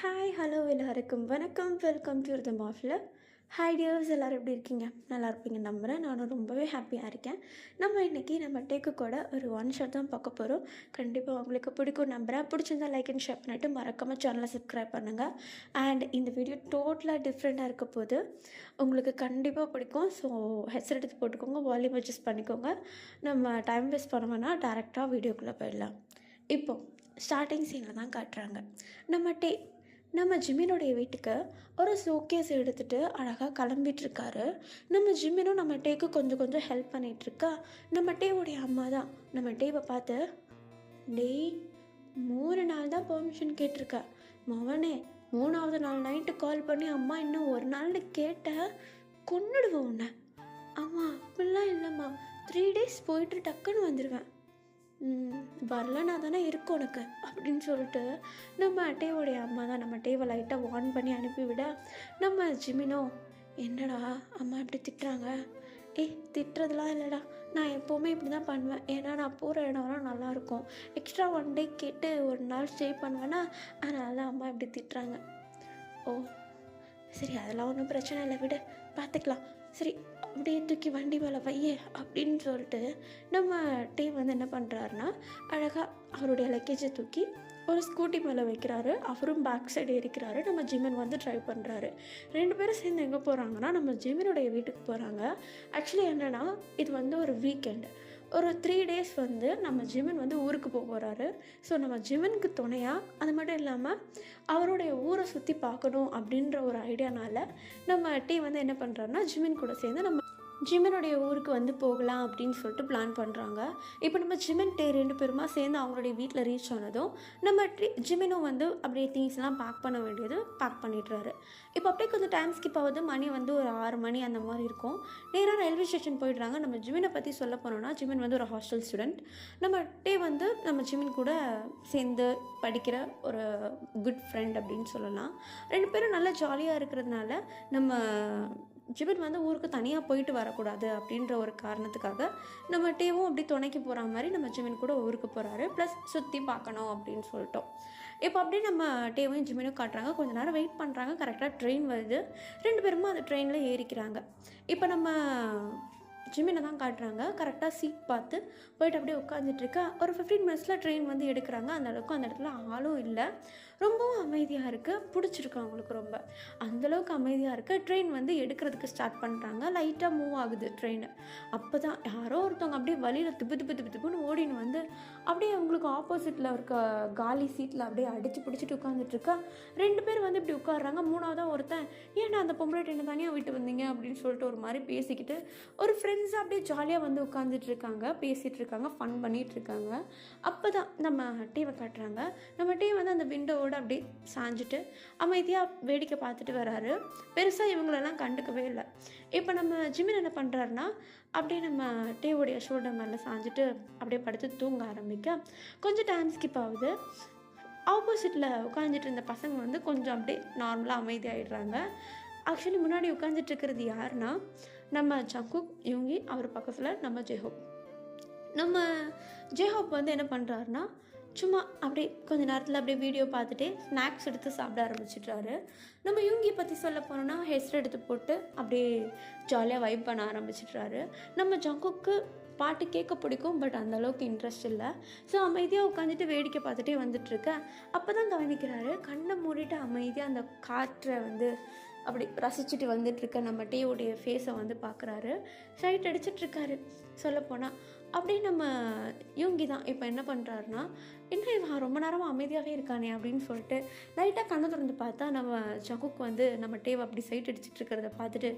Hi hello எல்லாருக்கும் வணக்கம். Welcome to the மாஃபில். ஹாய் டியர்ஸ், எல்லோரும் எப்படி இருக்கீங்க? நல்லா இருப்பீங்க நம்புகிறேன். நானும் ரொம்பவே ஹாப்பியாக இருக்கேன். நம்ம இன்றைக்கி நம்ம டேக்கு கூட ஒரு ஒன் ஷாட் தான் பார்க்க போகிறோம். கண்டிப்பாக உங்களுக்கு பிடிக்கும் நம்புகிறேன். பிடிச்சிருந்தா லைக் அண்ட் ஷேர் பண்ணிவிட்டு மறக்காமல் சேனலை சப்ஸ்கிரைப் பண்ணுங்கள். அண்ட் இந்த வீடியோ டோட்டலாக டிஃப்ரெண்ட்டாக இருக்க போது உங்களுக்கு கண்டிப்பாக பிடிக்கும். ஸோ ஹெட்செட் எடுத்து போட்டுக்கோங்க, வால்யூம் அட்ஜஸ்ட் பண்ணிக்கோங்க. நம்ம டைம் வேஸ்ட் பண்ண வேணால் டேரெக்டாக வீடியோக்குள்ளே போயிடலாம். இப்போது ஸ்டார்டிங் சீனில் தான் காட்டுறாங்க. நம்ம ஜிமினுடைய வீட்டுக்கு ஒரு ஷோகேஸ் எடுத்துகிட்டு அழகாக கிளம்பிட்டுருக்காரு. நம்ம ஜிமினும் நம்ம டேக்கு கொஞ்சம் கொஞ்சம் ஹெல்ப் பண்ணிகிட்ருக்கா. நம்ம டேவுடைய அம்மா தான் நம்ம டேவை பார்த்து, டேய் 3 நாள் தான் பெர்மிஷன் கேட்டிருக்க மவனே, 3ஆவது நாள் நைட்டு கால் பண்ணி அம்மா இன்னும் ஒரு நாள்னு கேட்ட கொன்னுடுவோம் உன்னை. அம்மா அப்படிலாம் இல்லைம்மா, 3 டேஸ் போயிட்டு டக்குன்னு வந்துடுவேன். வரலனா தானே இருக்கும் உனக்கு அப்படின்னு சொல்லிட்டு நம்ம டேவோடைய அம்மா தான் நம்ம டேவை லைட்டாக வார்ன் பண்ணி அனுப்பிவிட, நம்ம ஜிமினோ என்னடா அம்மா இப்படி திட்டுறாங்க? திட்டுறதுலாம் இல்லைடா, நான் எப்போவுமே இப்படி தான் பண்ணுவேன். ஏன்னா நான் போகிற இடம்லாம் நல்லாயிருக்கும். எக்ஸ்ட்ரா 1 டே கேட்டு ஒரு நாள் ஸ்டே பண்ணுவேன்னா, அதனால தான் அம்மா இப்படி திட்டுறாங்க. ஓ சரி, அதெல்லாம் ஒன்றும் பிரச்சனை இல்லை, விடு பார்த்துக்கலாம். சரி அப்படியே தூக்கி வண்டி மேலே வையே அப்படின்னு சொல்லிட்டு நம்ம டே வந்து என்ன பண்ணுறாருனா, அழகாக அவருடைய லக்கேஜை தூக்கி ஒரு ஸ்கூட்டி மேலே வைக்கிறாரு. அவரும் பேக் சைடு இருக்கிறாரு. நம்ம ஜிமின் வந்து ட்ரைவ் பண்ணுறாரு. 2 பேரும் சேர்ந்து எங்கே போகிறாங்கன்னா, நம்ம ஜிமினுடைய வீட்டுக்கு போகிறாங்க. ஆக்சுவலி என்னென்னா, இது வந்து ஒரு வீக்கெண்டு. ஒரு 3 டேஸ் வந்து நம்ம ஜிமின் வந்து ஊருக்கு போகிறாரு. ஸோ நம்ம ஜிமினுக்கு துணையாக, அது மட்டும் இல்லாமல் அவருடைய ஊரை சுற்றி பார்க்கணும் அப்படின்ற ஒரு ஐடியானால் நம்ம டீ வந்து என்ன பண்ணுறாருன்னா, ஜிமின் கூட சேர்ந்து நம்ம ஜிமினுடைய ஊருக்கு வந்து போகலாம் அப்படின்னு சொல்லிட்டு பிளான் பண்ணுறாங்க. இப்போ நம்ம ஜிமின் டே 2 பேருமா சேர்ந்து அவங்களுடைய வீட்டில் ரீச் ஆனதும் நம்ம ஜிமினும் வந்து அப்படியே திங்ஸ்லாம் பேக் பண்ண வேண்டியது பேக் பண்ணிடுறாரு. இப்போ அப்படியே கொஞ்சம் டைம் ஸ்கிப் ஆகுது. மணி வந்து ஒரு 6 மணி அந்த மாதிரி இருக்கும். நேராக ரயில்வே ஸ்டேஷன் போயிடுறாங்க. நம்ம ஜிமினை பற்றி சொல்ல போனோம்னா, ஜிமின் வந்து ஒரு ஹாஸ்டல் ஸ்டூடெண்ட். நம்ம டே வந்து நம்ம ஜிமின் கூட சேர்ந்து படிக்கிற ஒரு குட் ஃப்ரெண்ட் அப்படின்னு சொல்லலாம். 2 பேரும் நல்லா ஜாலியாக இருக்கிறதுனால நம்ம ஜிமின் வந்து ஊருக்கு தனியாக போயிட்டு வரக்கூடாது அப்படின்ற ஒரு காரணத்துக்காக நம்ம டேவும் அப்படி துணைக்கு போகிற மாதிரி நம்ம ஜிமின் கூட ஊருக்கு போகிறாரு. ப்ளஸ் சுற்றி பார்க்கணும் அப்படின்னு சொல்லிட்டோம். இப்போ அப்படியே நம்ம டேவையும் ஜிமினும் காட்டுறாங்க. கொஞ்சம் நேரம் வெயிட் பண்ணுறாங்க. கரெக்டாக ட்ரெயின் வருது. 2 பேருமே அந்த ட்ரெயினில் ஏறிக்கிறாங்க. இப்போ நம்ம ஜிமினை தான் காட்டுறாங்க. கரெக்டாக சீட் பார்த்து போயிட்டு அப்படியே உட்காந்துட்ருக்கா. ஒரு 15 மினிட்ஸில் ட்ரெயின் வந்து எடுக்கிறாங்க. அந்தளவுக்கு அந்த இடத்துல ஆளும் இல்லை. ரொம்பவும் அமைதியாக இருக்குது. பிடிச்சிருக்கு அவங்களுக்கு ரொம்ப. அந்தளவுக்கு அமைதியாக இருக்குது. ட்ரெயின் வந்து எடுக்கிறதுக்கு ஸ்டார்ட் பண்ணுறாங்க. லைட்டாக மூவ் ஆகுது ட்ரெயின். அப்போ தான் யாரோ ஒருத்தவங்க அப்படியே வழியில் திப்புன்னு ஓடின்னு வந்து அப்படியே அவங்களுக்கு ஆப்போசிட்டில் இருக்க காலி சீட்டில் அப்படியே அடித்து பிடிச்சிட்டு உட்காந்துட்ருக்கா. 2 பேர் வந்து இப்படி உட்காடுறாங்க. 3ஆவதாக ஒருத்தன், ஏன்னா அந்த பொம்பளை ட்ரெயினை தனியாக விட்டு வந்தீங்க அப்படின்னு சொல்லிட்டு ஒரு மாதிரி பேசிக்கிட்டு ஒரு ஃப்ரெண்ட்ஸாக அப்படியே ஜாலியாக வந்து உட்காந்துட்ருக்காங்க, பேசிகிட்ருக்காங்க, ஃபன் பண்ணிகிட்ருக்காங்க. அப்போ தான் நம்ம டீவை காட்டுறாங்க. நம்ம டீ வந்து அந்த விண்டோவோட அப்படியே சாஞ்சிட்டு அமைதியாக வேடிக்கை பார்த்துட்டு வராரு. பெருசாக இவங்களெல்லாம் கண்டுக்கவே இல்லை. இப்போ நம்ம ஜிமின் என்ன பண்ணுறாருனா, அப்படியே நம்ம டீவுடைய ஷோல்டர் மேலே சாஞ்சிட்டு அப்படியே படுத்து தூங்க ஆரம்பிக்க கொஞ்சம் டைம் ஸ்கிப் ஆகுது. ஆப்போசிட்டில் உட்காந்துட்டு இருந்த பசங்க வந்து கொஞ்சம் அப்படியே நார்மலாக அமைதியாகிடுறாங்க. ஆக்சுவலி முன்னாடி உட்காந்துட்ருக்கிறது யாருன்னா, நம்ம ஜங்குக், யுங்கி, அவர் பக்கத்தில் நம்ம நம்ம ஜெஹோப் வந்து என்ன பண்ணுறாருனா, சும்மா அப்படியே கொஞ்ச நேரத்தில் அப்படியே வீடியோ பார்த்துட்டே ஸ்நாக்ஸ் எடுத்து சாப்பிட ஆரம்பிச்சிட்றாரு. நம்ம யுங்கி பற்றி சொல்ல போனோன்னா, ஹெட்செட் எடுத்து போட்டு அப்படியே ஜாலியாக வைப் பண்ண ஆரம்பிச்சிட்றாரு. நம்ம ஜங்குக்கு பாட்டு கேட்க பிடிக்கும், பட் அந்தளவுக்கு இன்ட்ரெஸ்ட் இல்லை. ஸோ அமைதியாக உட்காந்துட்டு வேடிக்கை பார்த்துட்டே வந்துட்டுருக்க. அப்போ தான் கவனிக்கிறாரு, கண்ணை மூடிட்டு அமைதியாக அந்த காற்றை வந்து அப்படி ரசிச்சுட்டு வந்துட்டுருக்க நம்ம டீயோடைய ஃபேஸை வந்து பார்க்குறாரு. சைட் அடிச்சிட்ருக்காரு சொல்லப்போனால். அப்படியே நம்ம யூங்கி தான் இப்போ என்ன பண்ணுறாருனா, என்ன இவன் ரொம்ப நேரமாக அமைதியாகவே இருக்கானே அப்படின்னு சொல்லிட்டு லைட்டாக கண்ணை திறந்து பார்த்தா நம்ம ஜங்குக்கு வந்து நம்ம டேவை அப்படி சைட் அடிச்சிட்ருக்கிறத பார்த்துட்டு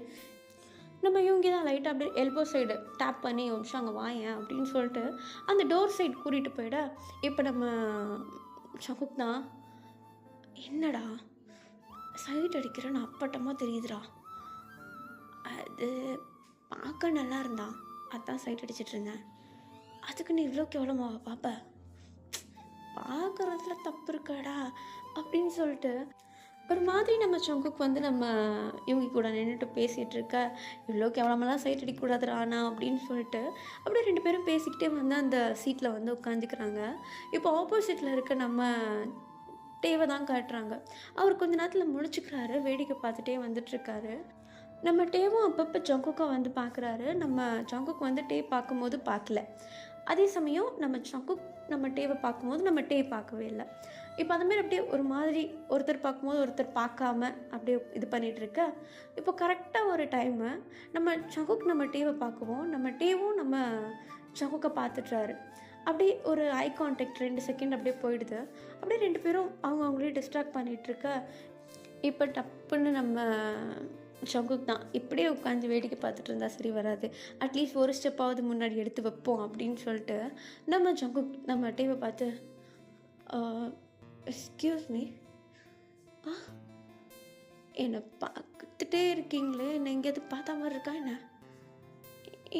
நம்ம யூங்கி தான் லைட்டாக அப்படியே எல்போ சைடு டேப் பண்ணி ஒரு நிமிஷம் அங்கே வாயேன் அப்படின்னு சொல்லிட்டு அந்த டோர் சைடு கூட்டிகிட்டு போயிட, இப்போ நம்ம ஜங்குக் தான், என்னடா சைட் அடிக்கிறேன்னு அப்பட்டமாக தெரியுதுடா, அது பார்க்க நல்லா இருந்தா அதான் சைட் அடிச்சிட்டு இருந்தேன், அதுக்கு நீ இவ்வளோ கேவலமாக பார்ப்ப, பார்க்குறதுல தப்பு இருக்காடா அப்படின்னு சொல்லிட்டு ஒரு மாதிரி நம்ம ஜங்குக் வந்து நம்ம இவங்க கூட நின்றுட்டு பேசிகிட்டு இருக்க, இவ்வளோ கேவலமெல்லாம் சைட் அடிக்கக்கூடாதுடா ஆனா அப்படின்னு சொல்லிட்டு அப்படியே 2 பேரும் பேசிக்கிட்டே வந்து அந்த சீட்டில் வந்து உட்காந்துக்கிறாங்க. இப்போ ஆப்போசிட்டில் இருக்க நம்ம டேவை தான் காட்டுறாங்க. அவர் கொஞ்ச நேரத்தில் முழிச்சுக்கிறாரு, வேடிக்கை பார்த்துட்டே வந்துட்டுருக்காரு. நம்ம டேவும் அப்பப்போ ஜங்குக்கை வந்து பார்க்குறாரு. நம்ம ஜங்குக் வந்து டே பார்க்கும்போது பார்க்கல. அதே சமயம் நம்ம ஜங்குக் நம்ம டேவை பார்க்கும்போது நம்ம டே பார்க்கவே இல்லை. இப்போ அந்தமாரி அப்படியே ஒரு மாதிரி ஒருத்தர் பார்க்கும்போது ஒருத்தர் பார்க்காம அப்படியே இது பண்ணிகிட்ருக்க. இப்போ கரெக்டாக ஒரு டைமு நம்ம ஜங்குக் நம்ம டேவை பார்க்குவோம், நம்ம டேவும் நம்ம ஜங்குக்கை பார்த்துட்றாரு. அப்படியே ஒரு ஐ கான்டாக்ட் 2 செகண்ட் அப்படியே போயிடுது. அப்படியே 2 பேரும் அவங்களே டிஸ்ட்ராக்ட் பண்ணிகிட்ருக்க. இப்போ டப்புன்னு நம்ம ஜங்குக் தான் இப்படியே உட்காந்து வேடிக்கை பார்த்துட்டு இருந்தால் சரி வராது, அட்லீஸ்ட் ஒரு ஸ்டெப்பாவது முன்னாடி எடுத்து வைப்போம் அப்படின்னு சொல்லிட்டு நம்ம ஜங்குக் நம்ம டேவை பார்த்து எக்ஸ்கியூஸ் மீ, என்னை பார்த்துட்டே இருக்கீங்களே, என்னை எங்கேயாவது பார்த்தா மாதிரி இருக்கா என்ன?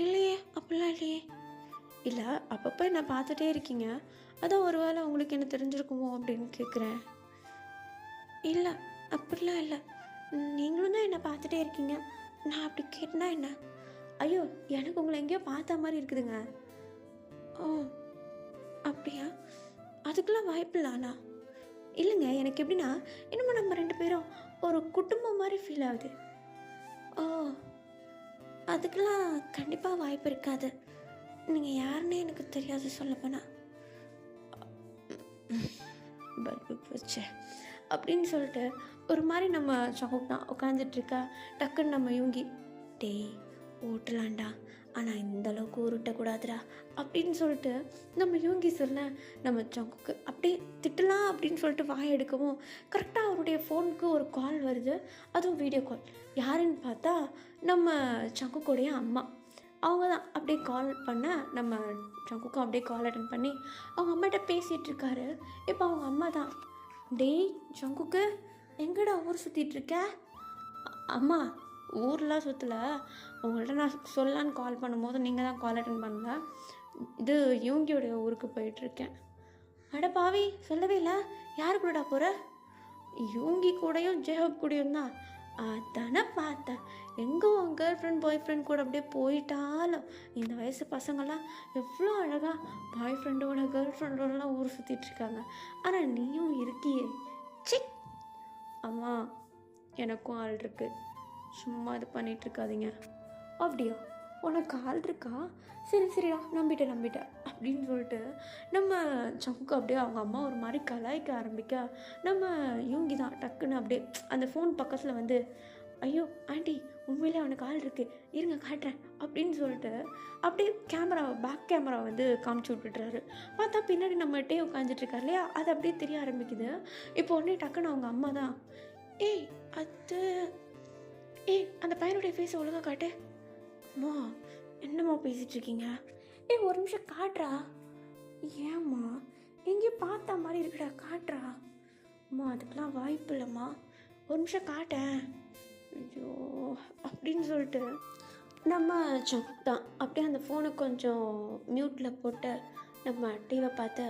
இல்லையே, அப்படிலாம் இல்லையே. இல்லை, அப்பப்போ என்னை பார்த்துட்டே இருக்கீங்க, அதான் ஒரு வேளை உங்களுக்கு என்ன தெரிஞ்சிருக்குமோ அப்படின்னு கேட்குறேன். இல்லை, அப்படிலாம் இல்லை, நீங்களும் தான் என்னை பார்த்துட்டே இருக்கீங்க, நான் அப்படி கேட்டேன்னா என்ன? ஐயோ, எனக்கு உங்களை எங்கேயோ பார்த்த மாதிரி இருக்குதுங்க. ஓ அப்படியா? அதுக்கெல்லாம் வாய்ப்பு இல்லைண்ணா. இல்லைங்க, எனக்கு எப்படின்னா இன்னமும் நம்ம 2 பேரும் ஒரு குடும்பம் மாதிரி ஃபீல் ஆகுது. ஓ, அதுக்கெல்லாம் கண்டிப்பாக வாய்ப்பு இருக்காது, நீங்கள் யாருன்னே எனக்கு தெரியாது சொல்லப்போனா. பல்பு போச்சு அப்படின்னு சொல்லிட்டு ஒரு மாதிரி நம்ம ஜங்குக் தான் உட்காந்துட்ருக்கா. டக்குன்னு நம்ம யூங்கி, டேய் ஓட்டலாண்டா, ஆனால் இந்தளவுக்கு உருட்டக்கூடாதுடா அப்படின்னு சொல்லிட்டு நம்ம யூங்கி சொல்ல நம்ம ஜங்குக்கு அப்படியே திட்டலாம் அப்படின்னு சொல்லிட்டு வாய் எடுக்கவும் கரெக்டாக அவருடைய ஃபோனுக்கு ஒரு கால் வருது. அதுவும் வீடியோ கால். யாருன்னு பார்த்தா நம்ம ஜங்குக்குடைய அம்மா. அவங்க தான் அப்படியே கால் பண்ண நம்ம ஜங்குக்கும் அப்படியே கால் அட்டன் பண்ணி அவங்க அம்மாட்ட பேசிகிட்டு இருக்காரு. இப்போ அவங்க அம்மா தான், டேய் ஜங்குக்கு எங்கடா ஊர் சுற்றிட்டுருக்க? அம்மா, ஊர்லாம் சுற்றலை, உங்கள்கிட்ட நான் சொல்லலான்னு கால் பண்ணும்போது நீங்கள் தான் கால் அட்டன் பண்ணல, இது யூங்கியோடைய ஊருக்கு போயிட்டுருக்கேன். அட பாவி, சொல்லவே இல்லை, யார் கூடடா போகிற? யூங்கி கூடயும் ஜேஹப் கூடயும் தான். அதானே பார்த்தேன், எங்கே உன் கேர்ள் ஃப்ரெண்ட் பாய் ஃப்ரெண்ட் கூட அப்படியே போயிட்டாலும் இந்த வயசு பசங்கள்லாம் எவ்வளோ அழகாக பாய் ஃப்ரெண்டோட கேர்ள் ஃப்ரெண்டோடலாம் ஊர் சுற்றிட்டுருக்காங்க, ஆனால் நீயும் இருக்கியே. சி அம்மா, எனக்கும் ஆள் இருக்குது, சும்மா இது பண்ணிகிட்ருக்காதீங்க. அப்படியா, உனக்கு ஆள் இருக்கா? சரி சரிடா, நம்பிட்டேன் அப்படின்னு சொல்லிட்டு நம்ம ஜங்குக்கு அப்படியே அவங்க அம்மா ஒரு மாதிரி கலாய்க்க ஆரம்பிக்க நம்ம யூங்கி தான் டக்குன்னு அப்படியே அந்த ஃபோன் பக்கத்தில் வந்து, ஐயோ ஆண்டி, உண்மையிலே அவனுக்கு ஆள் இருக்குது, இருங்க காட்டுறேன் அப்படின்னு சொல்லிட்டு அப்படியே பேக் கேமரா வந்து காமிச்சு விட்டுட்டுறாரு. பார்த்தா பின்னாடி நம்ம டே உட்காந்துட்ருக்காரு இல்லையா, அது அப்படியே தெரிய ஆரம்பிக்குது. இப்போ உடனே டக்குன்னு அவங்க அம்மா தான், ஏய் அது அந்த பையனுடைய ஃபேஸை ஒழுங்காக காட்டு. அம்மா, என்னம்மா பேசிகிட்ருக்கீங்க? ஒரு நிமிஷம் காட்டுறா. ஏம்மா, எங்கேயும் பார்த்தா மாதிரி இருக்குடா, காட்டுறா. அம்மா, அதுக்கெலாம் வாய்ப்பு இல்லைம்மா, ஒரு நிமிஷம் காட்டேன். ஐயோ அப்படின்னு சொல்லிட்டு நம்ம ஜங்குக் தான் அப்படியே அந்த ஃபோனை கொஞ்சம் மியூட்டில் போட்டு நம்ம டிவியை பார்த்து,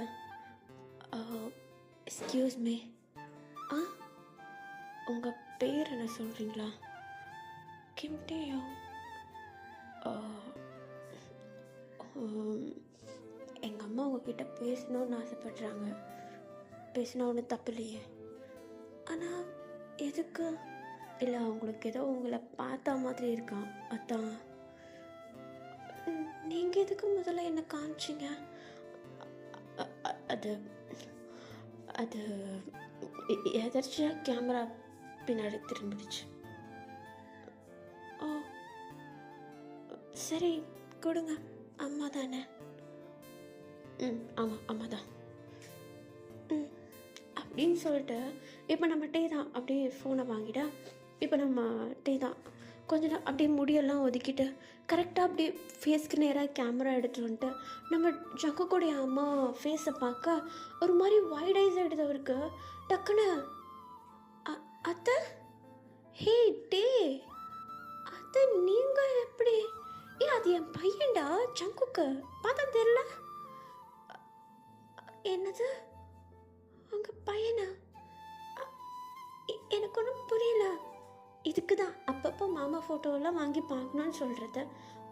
எக்ஸ்கியூஸ் மீ, உங்கள் பேர் என்ன சொல்கிறீங்களா? கிம்டேயோ. எங்கள் அம்மா உங்ககிட்ட பேசணுன்னு ஆசைப்படுறாங்க, பேசினா ஒன்றும் தப்பு இல்லையே, ஆனால் எதுக்கு? இல்லை, அவங்களுக்கு ஏதோ உங்களை பார்த்தா மாதிரி இருக்கான், அதான். நீங்கள் எதுக்கு முதல்ல என்ன காமிச்சிங்க? அது அது எதர்ச்சியாக கேமரா பின்னாடி திரும்பிடுச்சு. ஓ சரி, கொடுங்க, அம்மா தானே? ஆமாம், அம்மா தான். அப்படின்னு சொல்லிட்டு இப்போ நம்ம டே தான் அப்படியே ஃபோனை வாங்கிட்டா. இப்போ நம்ம டே தான் கொஞ்ச நேரம் அப்படியே முடியெல்லாம் ஒதுக்கிட்டு கரெக்டாக அப்படியே ஃபேஸ்க்கு நேராக கேமரா எடுத்துகிட்டு வந்துட்டு நம்ம ஜங்குக்குடைய அம்மா ஃபேஸை பார்க்க ஒரு மாதிரி வைட் ஐஸ் ஆகிடுது அவருக்கு. டக்குன்னு அத்தை, ஹே டே, அத்தை நீங்கள் எப்படி? அது என் பையன்டா ஜங்குக்கு, பார்த்தா தெரியல. என்னது, உங்கள் பையனா? எனக்கு ஒன்றும் புரியல. இதுக்கு தான் அப்பப்போ மாமா ஃபோட்டோவெல்லாம் வாங்கி பார்க்கணுன்னு சொல்கிறது.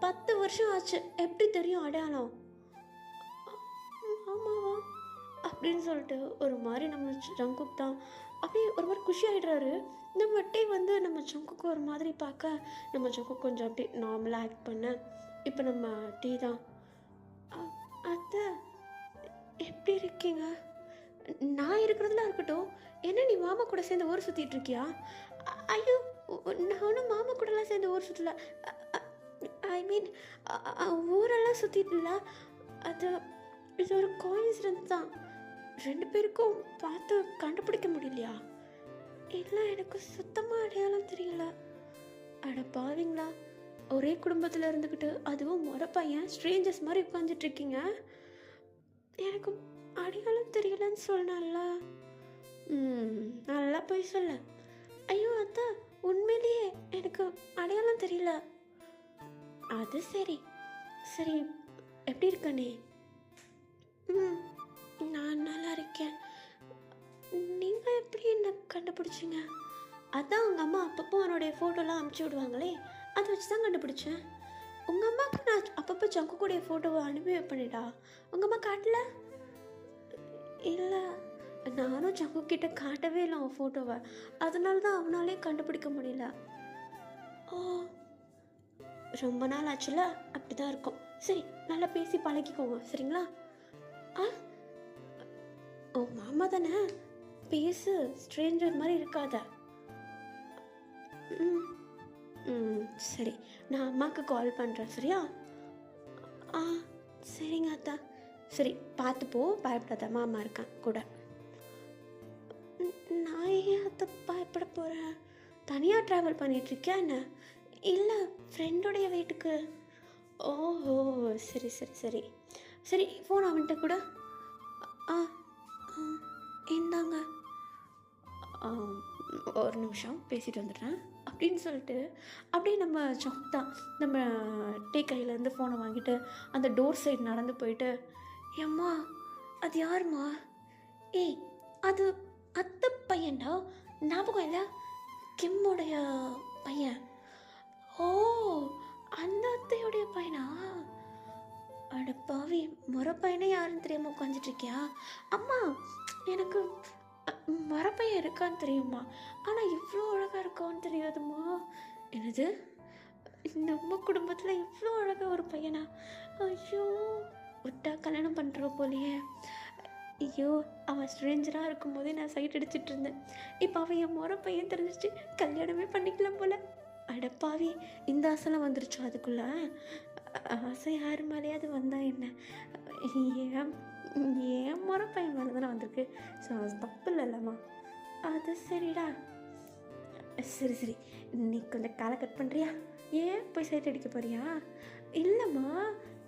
10 வருஷம் ஆச்சு, எப்படி தெரியும் அடையாளம்? மாமாவா? அப்படின்னு சொல்லிட்டு ஒரு மாதிரி நம்ம ஜங்குக் தான் அப்படியே ஒரு மாதிரி குஷி ஆகிடுறாரு. நம்ம டீ வந்து நம்ம ஜங்குக்கு ஒரு மாதிரி பார்க்க நம்ம ஜங்குக் கொஞ்சம் அப்படியே நார்மலாக ஆக்ட் பண்ண இப்போ நம்ம டீ தான் அத்தை எப்படி இருக்கீங்க? நான் இருக்கிறதுலாம் இருக்கட்டும், என்ன நீ மாமா கூட சேர்ந்து ஊர் சுற்றிட்டு இருக்கியா? ஐயோ, நானும் மாமா கூடலாம் சேர்ந்து ஊர் சுற்றல. ஐ மீன் ஊரெல்லாம் சுற்றிட்டு இல்லை. அது இது ஒரு கோயின்சிடன்ஸ் தான். 2 பேருக்கும் பார்த்து கண்டுபிடிக்க முடியலையா? இல்லை, எனக்கு சுத்தமாக அடையாளம் தெரியல. அட பாவீங்களா, ஒரே குடும்பத்தில் இருந்துக்கிட்டு அதுவும் முறை பையன் ஸ்ட்ரேஞ்சர்ஸ் மாதிரி உட்காந்துட்டு இருக்கீங்க. எனக்கு அடையாளம் தெரியலன்னு சொன்னால. நல்லா போய் சொல்ல. ஐயோ அத்தா, உண்மையிலேயே எனக்கு அடையாளம் தெரியல. அது சரி சரி, எப்படி இருக்க நீ? நான் நல்லா இருக்கேன். நீங்கள் எப்படி என்ன கண்டுபிடிச்சிங்க? அதான் உங்கள் அம்மா அப்பப்போ அவனுடைய ஃபோட்டோலாம் அனுப்பிச்சி விடுவாங்களே, அதை வச்சு தான் கண்டுபிடிச்சேன். உங்கள் அம்மாவுக்கு நான் அப்பப்போ ஜங்குக்குடைய ஃபோட்டோவை அனுப்பி வைப்பேனேடா, உங்கள் அம்மா காட்டல? இல்லை, நானும் ஜங்குக்கிட்ட காட்டவே இல்லை அவன் ஃபோட்டோவை. அதனால தான் அவனாலே கண்டுபிடிக்க முடியல. ஓ, ரொம்ப நாள் ஆச்சுல, அப்படி தான் இருக்கும். சரி, நல்லா பேசி பழகிக்கோங்க சரிங்களா? ஓ மாமா தானே, பேசு, ஸ்ட்ரேஞ்சர் மாதிரி இருக்காத. சரி, நான் அம்மாவுக்கு கால் பண்ணுறேன் சரியா? சரிங்க அத்தா. சரி, பார்த்துப்போ, பயப்படாத, மாமா இருக்கான் கூட. நான் ஏன் அத்தை பயப்பட போகிறேன்? தனியாக ட்ராவல் பண்ணிகிட்ருக்கியா என்ன? இல்லை, ஃப்ரெண்டோடைய வீட்டுக்கு. ஓஹோ, சரி சரி சரி சரி, ஃபோன் அவன்கிட்ட கூட. இந்தாங்க, ஒரு நிமிஷம் பேசிட்டு வந்துடுறேன் அப்படின்னு சொல்லிட்டு அப்படியே நம்ம சொத்தா நம்ம டீ கையிலேருந்து ஃபோனை வாங்கிட்டு அந்த டோர் சைடு நடந்து போயிட்டு, ஏம்மா அது யாருமா? ஏய், அது அத்தை பையன்டா, ஞாபகம் இல்லை? கிம்முடைய பையன். ஓ, அந்த அத்தையுடைய பையனா? அட பாவி, முறை பையனே யாருன்னு தெரியாமல் உட்காந்துட்ருக்கியா? அம்மா, எனக்கு மரப்பையன் இருக்கான்னு தெரியுமா, ஆனால் இவ்வளோ அழகாக இருக்கான்னு தெரியாதுமா. என்னது, நம்ம குடும்பத்தில் இவ்வளோ அழகாக ஒரு பையனா? ஐயோ, விட்டா கல்யாணம் பண்ணுற போலையே. ஐயோ, அவன் ஸ்ட்ரேஞ்சராக இருக்கும்போதே நான் சைட் அடிச்சிட்டு இருந்தேன். இப்போ அவன் என் முறை பையன் தெரிஞ்சிச்சு, கல்யாணமே பண்ணிக்கலாம் போல. அடப்பாவி, இந்த ஆசைலாம் வந்துருச்சோ அதுக்குள்ளே? ஆசை யார் மேலேயாவது வந்தா என்ன? ஏன் ஏன் முறை பையன் மேலே தானே வந்திருக்கு. ஸோ அது தப்பு இல்லைல்லம்மா. அது சரிடா. சரி சரி, நீ கொஞ்சம் காலை கட் பண்ணுறியா? ஏன் போய் சைட் அடிக்க போறியா? இல்லைம்மா,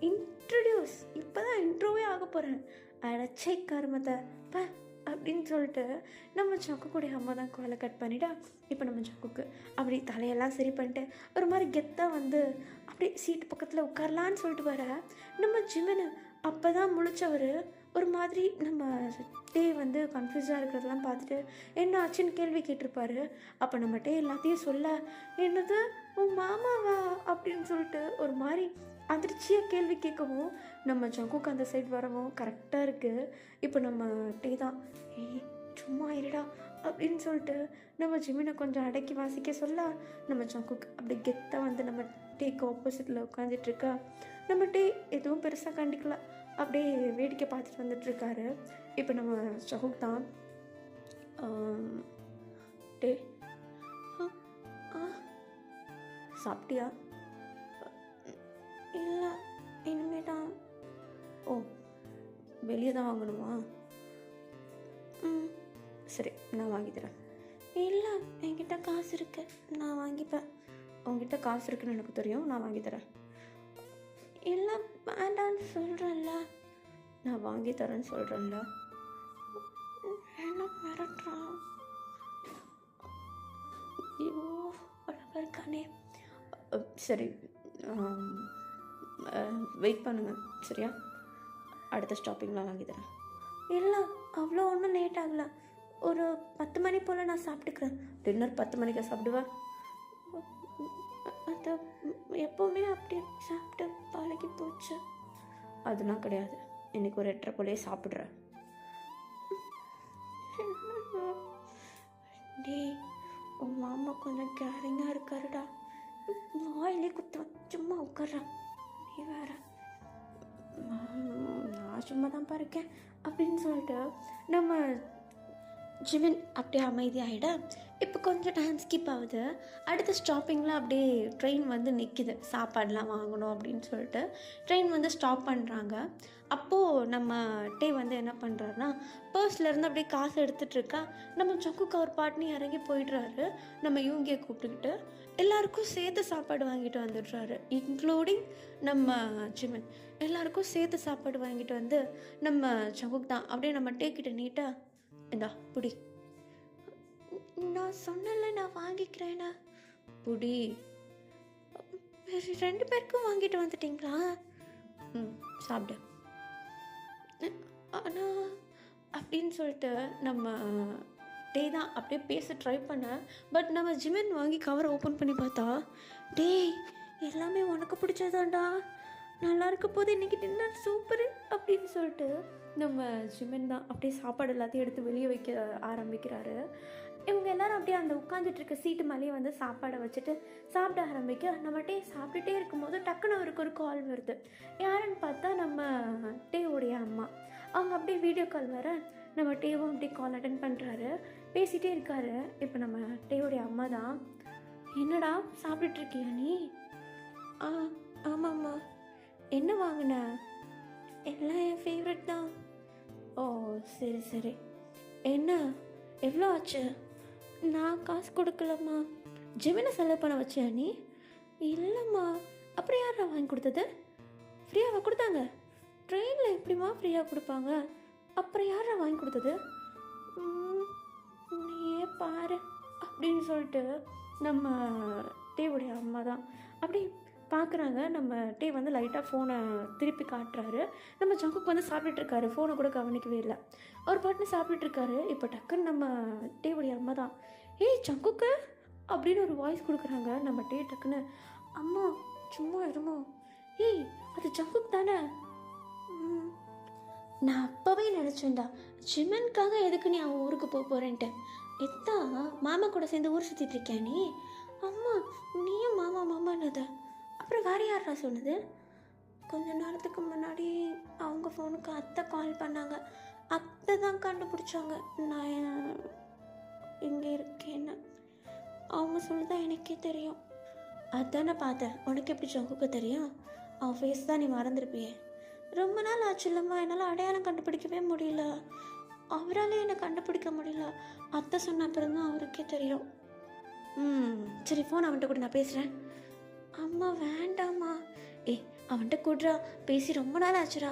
இன்ட்ரடியூஸ், இப்போ தான் இன்ட்ரோவே ஆக போகிறேன். அடச்சை கருமத்தை ப அப்படின்னு சொல்லிட்டு நம்ம ஜக்குக்குடைய அம்மா தான் காலை கட் பண்ணிட்டா. இப்போ நம்ம ஜக்குக்கு அப்படி தலையெல்லாம் சரி பண்ணிட்டு ஒரு மாதிரி கெத்தாக வந்து அப்படியே சீட்டு பக்கத்தில் உட்காரலான்னு சொல்லிட்டு வர நம்ம ஜிவனு அப்போ தான் முழிச்சவர் ஒரு மாதிரி நம்ம டே வந்து கன்ஃபியூஸாக இருக்கிறதெல்லாம் பார்த்துட்டு என்ன ஆச்சுன்னு கேள்வி கேட்டிருப்பாரு. அப்போ நம்ம டே எல்லாத்தையும் சொல்ல, என்னது உன் மாமாவா அப்படின்னு சொல்லிட்டு ஒரு மாதிரி அதிர்ச்சியாக கேள்வி கேட்கவும் நம்ம ஜங்குக்கு அந்த சைட் வரவும் கரெக்டாக இருக்குது. இப்போ நம்ம டே தான், ஏய் சும்மா இருடா அப்படின்னு சொல்லிட்டு நம்ம ஜிமினை கொஞ்சம் அடக்கி வாசிக்க சொல்ல நம்ம ஜங்குக்கு அப்படி கெத்தாக வந்து நம்ம டேக்கு ஆப்போசிட்டில் உட்காந்துட்ருக்கா. நம்ம டே எதுவும் பெருசாக கண்டிக்கல, அப்படியே வேடிக்கை பார்த்துட்டு வந்துட்டுருக்காரு. இப்போ நம்ம ஜங்குக் தான், டே சாப்பிட்டியா? இல்லை, இனிமே தான். ஓ, வெளியே தான் வாங்கணுமா? சரி, நான் வாங்கி தரேன். இல்லை, என்கிட்ட காசு இருக்கு, நான் வாங்கிப்பேன். உங்ககிட்ட காசு இருக்குன்னு எனக்கு தெரியும், நான் வாங்கி தரேன். இல்லை, வேண்டான்னு சொல்கிறேன்ல. நான் வாங்கி தரேன்னு சொல்கிறேன்ல. என்ன மிரட்டுறான்? ஐயோ, அழகாக இருக்கானே. சரி, வெயிட் பண்ணுங்கள் சரியா? அடுத்த ஸ்டாப்பிங்லாம் வாங்கி தரேன். இல்லை, அவ்வளோ ஒன்றும் லேட் ஆகலை, ஒரு 10 மணி போல் நான் சாப்பிட்டுக்கிறேன். டின்னர் 10 மணிக்கு சாப்பிடுவேன். அது எப்போவுமே அப்படி சாப்பிட்டு பழகி போச்சு. அதெல்லாம் கிடையாது, இன்றைக்கி ஒரு 8:30 போலே சாப்பிட்றேன். டேய், உன் மாமா கொஞ்சம் கேரிங்காக இருக்காருடா. வாயிலே குத்துவேன், சும்மா உட்கார்றா. நீ வேற. நான் சும்மா தான்ப்பா இருக்கேன் அப்படின்னு சொல்லிட்டு நம்ம ஜிவின் அப்படியே அமைதியாகிட. இப்போ கொஞ்சம் டைம் ஸ்கிப் ஆகுது. அடுத்த ஸ்டாப்பிங்கில் அப்படியே ட்ரெயின் வந்து நிற்கிது. சாப்பாடெலாம் வாங்கணும் அப்படின்னு சொல்லிட்டு ட்ரெயின் வந்து ஸ்டாப் பண்ணுறாங்க. அப்போது நம்ம டே வந்து என்ன பண்ணுறாருனா, பர்ஸ்லேருந்து அப்படியே காசு எடுத்துகிட்ருக்கா. நம்ம ஜங்குக்கு அவர் பாட்னி இறங்கி போயிடுறாரு. நம்ம யூங்கியை கூப்பிட்டுக்கிட்டு எல்லாருக்கும் சேர்த்து சாப்பாடு வாங்கிட்டு வந்துடுறாரு, இன்க்ளூடிங் நம்ம ஜிமின். எல்லாருக்கும் சேர்த்து சாப்பாடு வாங்கிட்டு வந்து நம்ம ஜங்குக் தான் அப்படியே நம்ம டே கிட்ட நீட்டா, இந்தா புடி. நான் சொன்னல நான் வாங்கிக்கிறேன்னா. புடி. 2 பேருக்கும் வாங்கிட்டு வந்துட்டிங்களா? சாப்பிடு. ஆனால் அப்படின்னு சொல்லிட்டு நம்ம டே தான் அப்படியே பேச ட்ரை பண்ண. பட் நம்ம ஜிமின் வாங்கி கவரை ஓப்பன் பண்ணி பார்த்தா, டேய் எல்லாமே உனக்கு பிடிச்சதாண்டா, நல்லா இருக்க போது இன்றைக்கி டின்னர் சூப்பரு அப்படின்னு சொல்லிட்டு நம்ம ஜிமின் தான் அப்படியே சாப்பாடு எல்லாத்தையும் எடுத்து வெளியே வைக்க ஆரம்பிக்கிறாரு. இவங்க எல்லோரும் அப்படியே அந்த உட்காந்துட்டு இருக்க சீட்டு மேலேயே வந்து சாப்பாடை வச்சுட்டு சாப்பிட ஆரம்பிக்க, நம்ம டே சாப்பிட்டுட்டே இருக்கும்போது டக்குன்னு அவருக்கு ஒரு கால் வருது. யாருன்னு பார்த்தா நம்ம டேவுடைய அம்மா. அவங்க அப்படியே வீடியோ கால் வர நம்ம டேவும் அப்படியே கால் அட்டன் பண்ணுறாரு, பேசிகிட்டே இருக்காரு. இப்போ நம்ம டேவுடைய அம்மா தான், என்னடா சாப்பிட்டுட்ருக்கியா நீ? ஆமாம்மா. என்ன வாங்கின? எல்லாம் என் ஃபேவரட் தான். ஓ சரி சரி. என்ன எவ்வளோ ஆச்சு? நான் காசு கொடுக்கலம்மா. ஜிமினை செலவு பண்ண வச்சியா நீ? இல்லைம்மா. அப்புறம் யாரா வாங்கி கொடுத்தது? ஃப்ரீயாவாக கொடுத்தாங்க? ட்ரெயினில் எப்படிம்மா ஃப்ரீயாக கொடுப்பாங்க? அப்புறம் யாரா வாங்கி கொடுத்தது? நீயே பாரு அப்படின்னு சொல்லிட்டு நம்ம டேவுடைய அம்மா தான் அப்படி பார்க்குறாங்க. நம்ம டே வந்து லைட்டாக ஃபோனை திருப்பி காட்டுறாரு. நம்ம ஜங்குக்கு வந்து சாப்பிட்டுட்ருக்காரு, ஃபோனை கூட கவனிக்கவே இல்லை. அவர் பாட்டுன்னு சாப்பிட்டுட்ருக்காரு. இப்போ டக்குன்னு நம்ம டேவுடைய அம்மா தான், ஏய் ஜங்குக்கு அப்படின்னு ஒரு வாய்ஸ் கொடுக்குறாங்க. நம்ம டே டக்குன்னு, அம்மா சும்மா இருமோ, ஏய் அது ஜங்குக் தானே? நான் அப்போவே நினச்சேன்டா, ஜிமனுக்காக எதுக்கு நீ அவன் ஊருக்கு போகிறேன்ட்டு. எத்தான் மாமா கூட சேர்ந்து ஊர் சுற்றிட்டு இருக்கியா நீ? அம்மா நீயும் மாமா மாமானத அப்புறம் வேறு யாரா சொன்னது? கொஞ்ச நேரத்துக்கு முன்னாடி அவங்க ஃபோனுக்கு அத்தை கால் பண்ணாங்க. அத்தை தான் கண்டுபிடிச்சாங்க நான் இங்கே இருக்கேன்னு. அவங்க சொல்லிதான் எனக்கே தெரியும். அதானே பார்த்தேன். உனக்கு எப்படி ஜங்குக்கு தெரியும்? அவன் ஃபேஸ் தான் நீ மறந்துருப்பியே. ரொம்ப நாள் ஆச்சு இல்லைம்மா, என்னால் அடையாளம் கண்டுபிடிக்கவே முடியல. அவரால் என்னை கண்டுபிடிக்க முடியல. அத்தை சொன்ன அப்புறம் தான் அவருக்கே தெரியும். சரி ஃபோன் அவன்கிட்ட கூட நான் பேசுகிறேன். அம்மா வேண்டாம்மா. அவன்கிட்ட கூடுறா, பேசி ரொம்ப நாள் ஆச்சுரா.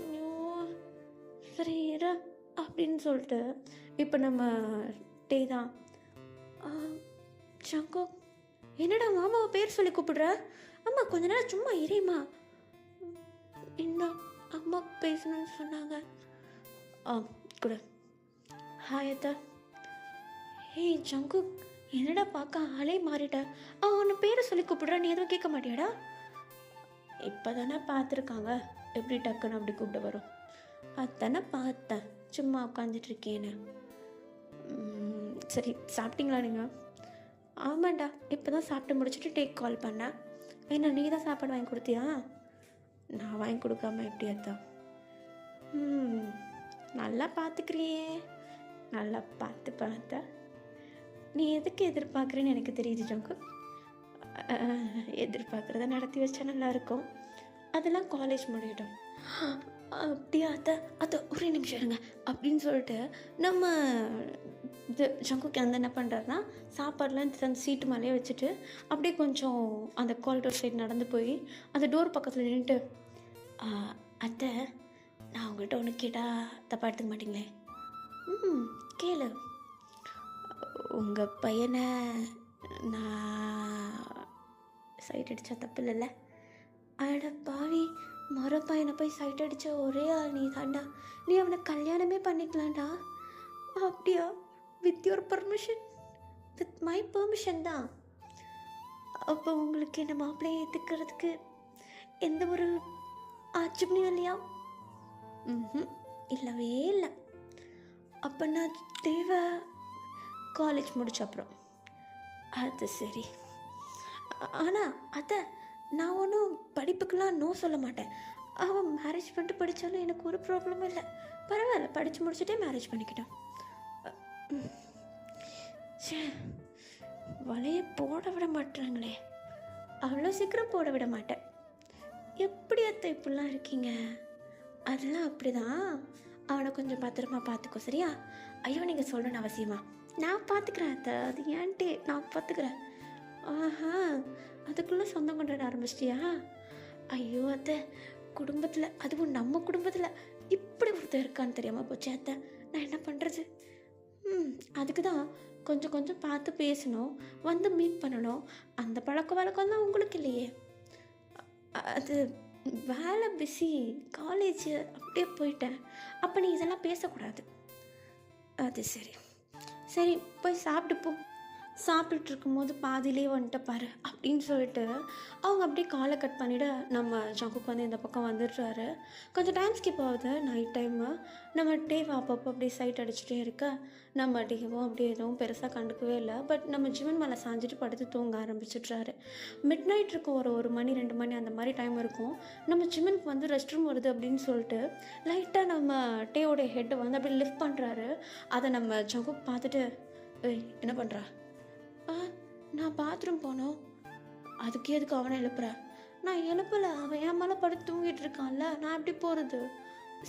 ஐயோ சரிரா அப்படின்னு சொல்லிட்டு இப்போ நம்ம டே தான், சங்கோ என்னடா மாமாவை பேர் சொல்லி கூப்பிடுற? அம்மா கொஞ்ச நேரம் சும்மா இறையுமா. என்ன அம்மா பேசணும்னு சொன்னாங்க. கூட ஹாய் அத்தா. ஏய் ஜங்குக் என்னடா பார்க்க ஆளே மாறிட்ட. உன்னை பேரை சொல்லி கூப்பிடுறா, நீ எதுவும் கேட்க மாட்டியாடா? இப்போ தானே பார்த்துருக்காங்க, எப்படி டக்குன்னு அப்படி கூப்பிட வரும்? அதானே பார்த்தேன், சும்மா உட்காந்துட்ருக்கேன்னு. சரி சாப்பிட்டீங்களா நீங்கள்? ஆமாண்டா, இப்போ தான் சாப்பிட்டு முடிச்சுட்டு டேக் கால் பண்ணேன். என்ன நீ தான் சாப்பாடு வாங்கி கொடுத்தியா? நான் வாங்கி கொடுக்காம எப்படி அத்தா? நல்லா பார்த்துக்கிறியே. நல்லா பார்த்தா நீ எதுக்கு எதிர்பார்க்குறேன்னு எனக்கு தெரியுது ஜங்கு. எதிர்பார்க்குறத நடத்தி வச்சா நல்லாயிருக்கும். அதெல்லாம் காலேஜ் முடியட்டும். அப்படியா அத்தை ஒரே நிமிஷம் இருங்க அப்படின்னு சொல்லிட்டு நம்ம இது ஜங்குக்கு வந்து என்ன பண்ணுறாருனா, சாப்பாடுலாம் அந்த சீட்டு மேலேயே வச்சுட்டு அப்படியே கொஞ்சம் அந்த காரிடோர் சைடு நடந்து போய் அந்த டோர் பக்கத்தில் நின்றுட்டு, அத்தை நான் உங்கள்கிட்ட ஒன்று கேட்டால் தப்பாக எடுத்துக்க மாட்டிங்களே? கேளு. உங்கள் பையனை நான் சைட் அடித்தா தப்பு இல்லைல்ல? அட பாவி, மொர பையனை போய் சைட் அடித்த ஒரே ஆள் நீ தாண்டா. நீ அவனை கல்யாணமே பண்ணிக்கலாம்டா. அப்படியா? With your permission? With my permission தான். அப்போ உங்களுக்கு என்ன மாப்பிள்ளையை ஏற்றுக்கிறதுக்கு எந்த ஒரு ஆட்சேபனையும் இல்லையா? இல்லவே இல்லை. அப்போ நான் தேவை காலேஜ் முடிச்ச அப்புறம். அது சரி. ஆனால் அத்தை, நான் ஒன்றும் படிப்புக்கெல்லாம் நோ சொல்ல மாட்டேன். அவன் மேரேஜ் பண்ணிட்டு படித்தாலும் எனக்கு ஒரு ப்ராப்ளமும் இல்லை. பரவாயில்ல, படித்து முடிச்சுட்டே மேரேஜ் பண்ணிக்கிட்டான். சே, வலையை போட விட மாட்டுறாங்களே. அவ்வளோ சீக்கிரம் போட விட மாட்டேன். எப்படி அத்தை இப்படிலாம் இருக்கீங்க? அதெல்லாம் அப்படி தான். அவனை கொஞ்சம் பத்திரமா பார்த்துக்கோ, சரியா? ஐயோ, நீங்கள் சொல்லணும்னு அவசியமா? நான் பார்த்துக்கிறேன் அத்தை, அது ஏன்ட்டு நான் பார்த்துக்கிறேன். ஆஹா, அதுக்குள்ளே சொந்தம் கொண்டாட ஆரம்பிச்சிட்டியா? ஐயோ அத்தை, குடும்பத்தில், அதுவும் நம்ம குடும்பத்தில் இப்படி ஒருத்தர் இருக்கான்னு தெரியாமல் போச்சு அத்தை. நான் என்ன பண்ணுறது? அதுக்கு தான் கொஞ்சம் கொஞ்சம் பார்த்து பேசணும், வந்து மீட் பண்ணணும். அந்த பழக்க வழக்கம் தான் உங்களுக்கு இல்லையே. அது வேலை பிஸி, காலேஜ் அப்படியே போயிட்டேன். அப்போ நீ இதெல்லாம் பேசக்கூடாது. அது சரி சரி, போய் சாப்பிட்டு போ. சாப்பிட்டுட்டு இருக்கும்போது பாதியிலே வந்துட்ட பாரு அப்படின்னு சொல்லிட்டு அவங்க அப்படியே காலை கட் பண்ணிவிட நம்ம ஜங்குக்கு வந்து இந்த பக்கம் வந்துடுறாரு. கொஞ்சம் டைம் ஸ்கிப் ஆகுது, நைட் டைமு. நம்ம டேவ் அப்பப்போ அப்படியே சைட் அடிச்சுட்டே இருக்க நம்ம டேவும் அப்படியே எதுவும் பெருசாக கண்டுக்கவே இல்லை. பட் நம்ம ஜிவன் மேலே சாஞ்சிட்டு படுத்து தூங்க ஆரம்பிச்சிட்றாரு. மிட் நைட் இருக்கும், ஒரு மணி 2 மணி அந்த மாதிரி டைம் இருக்கும். நம்ம ஜிவனுக்கு வந்து ரெஸ்ட் ரூம் வருது அப்படின்னு சொல்லிட்டு லைட்டாக நம்ம டேவோடைய ஹெட்டை வந்து அப்படியே லிஃப்ட் பண்ணுறாரு. அதை நம்ம ஜங்குக்கு பார்த்துட்டு, ஏய் என்ன பண்ணுறா? நான் பாத்ரூம் போனோம். அதுக்கு எதுக்கு அவனை எழுப்புற? நான் எழுப்பலை, அவன் என் மேலே படுத்து தூங்கிட்டு இருக்கான்ல, நான் எப்படி போகிறது?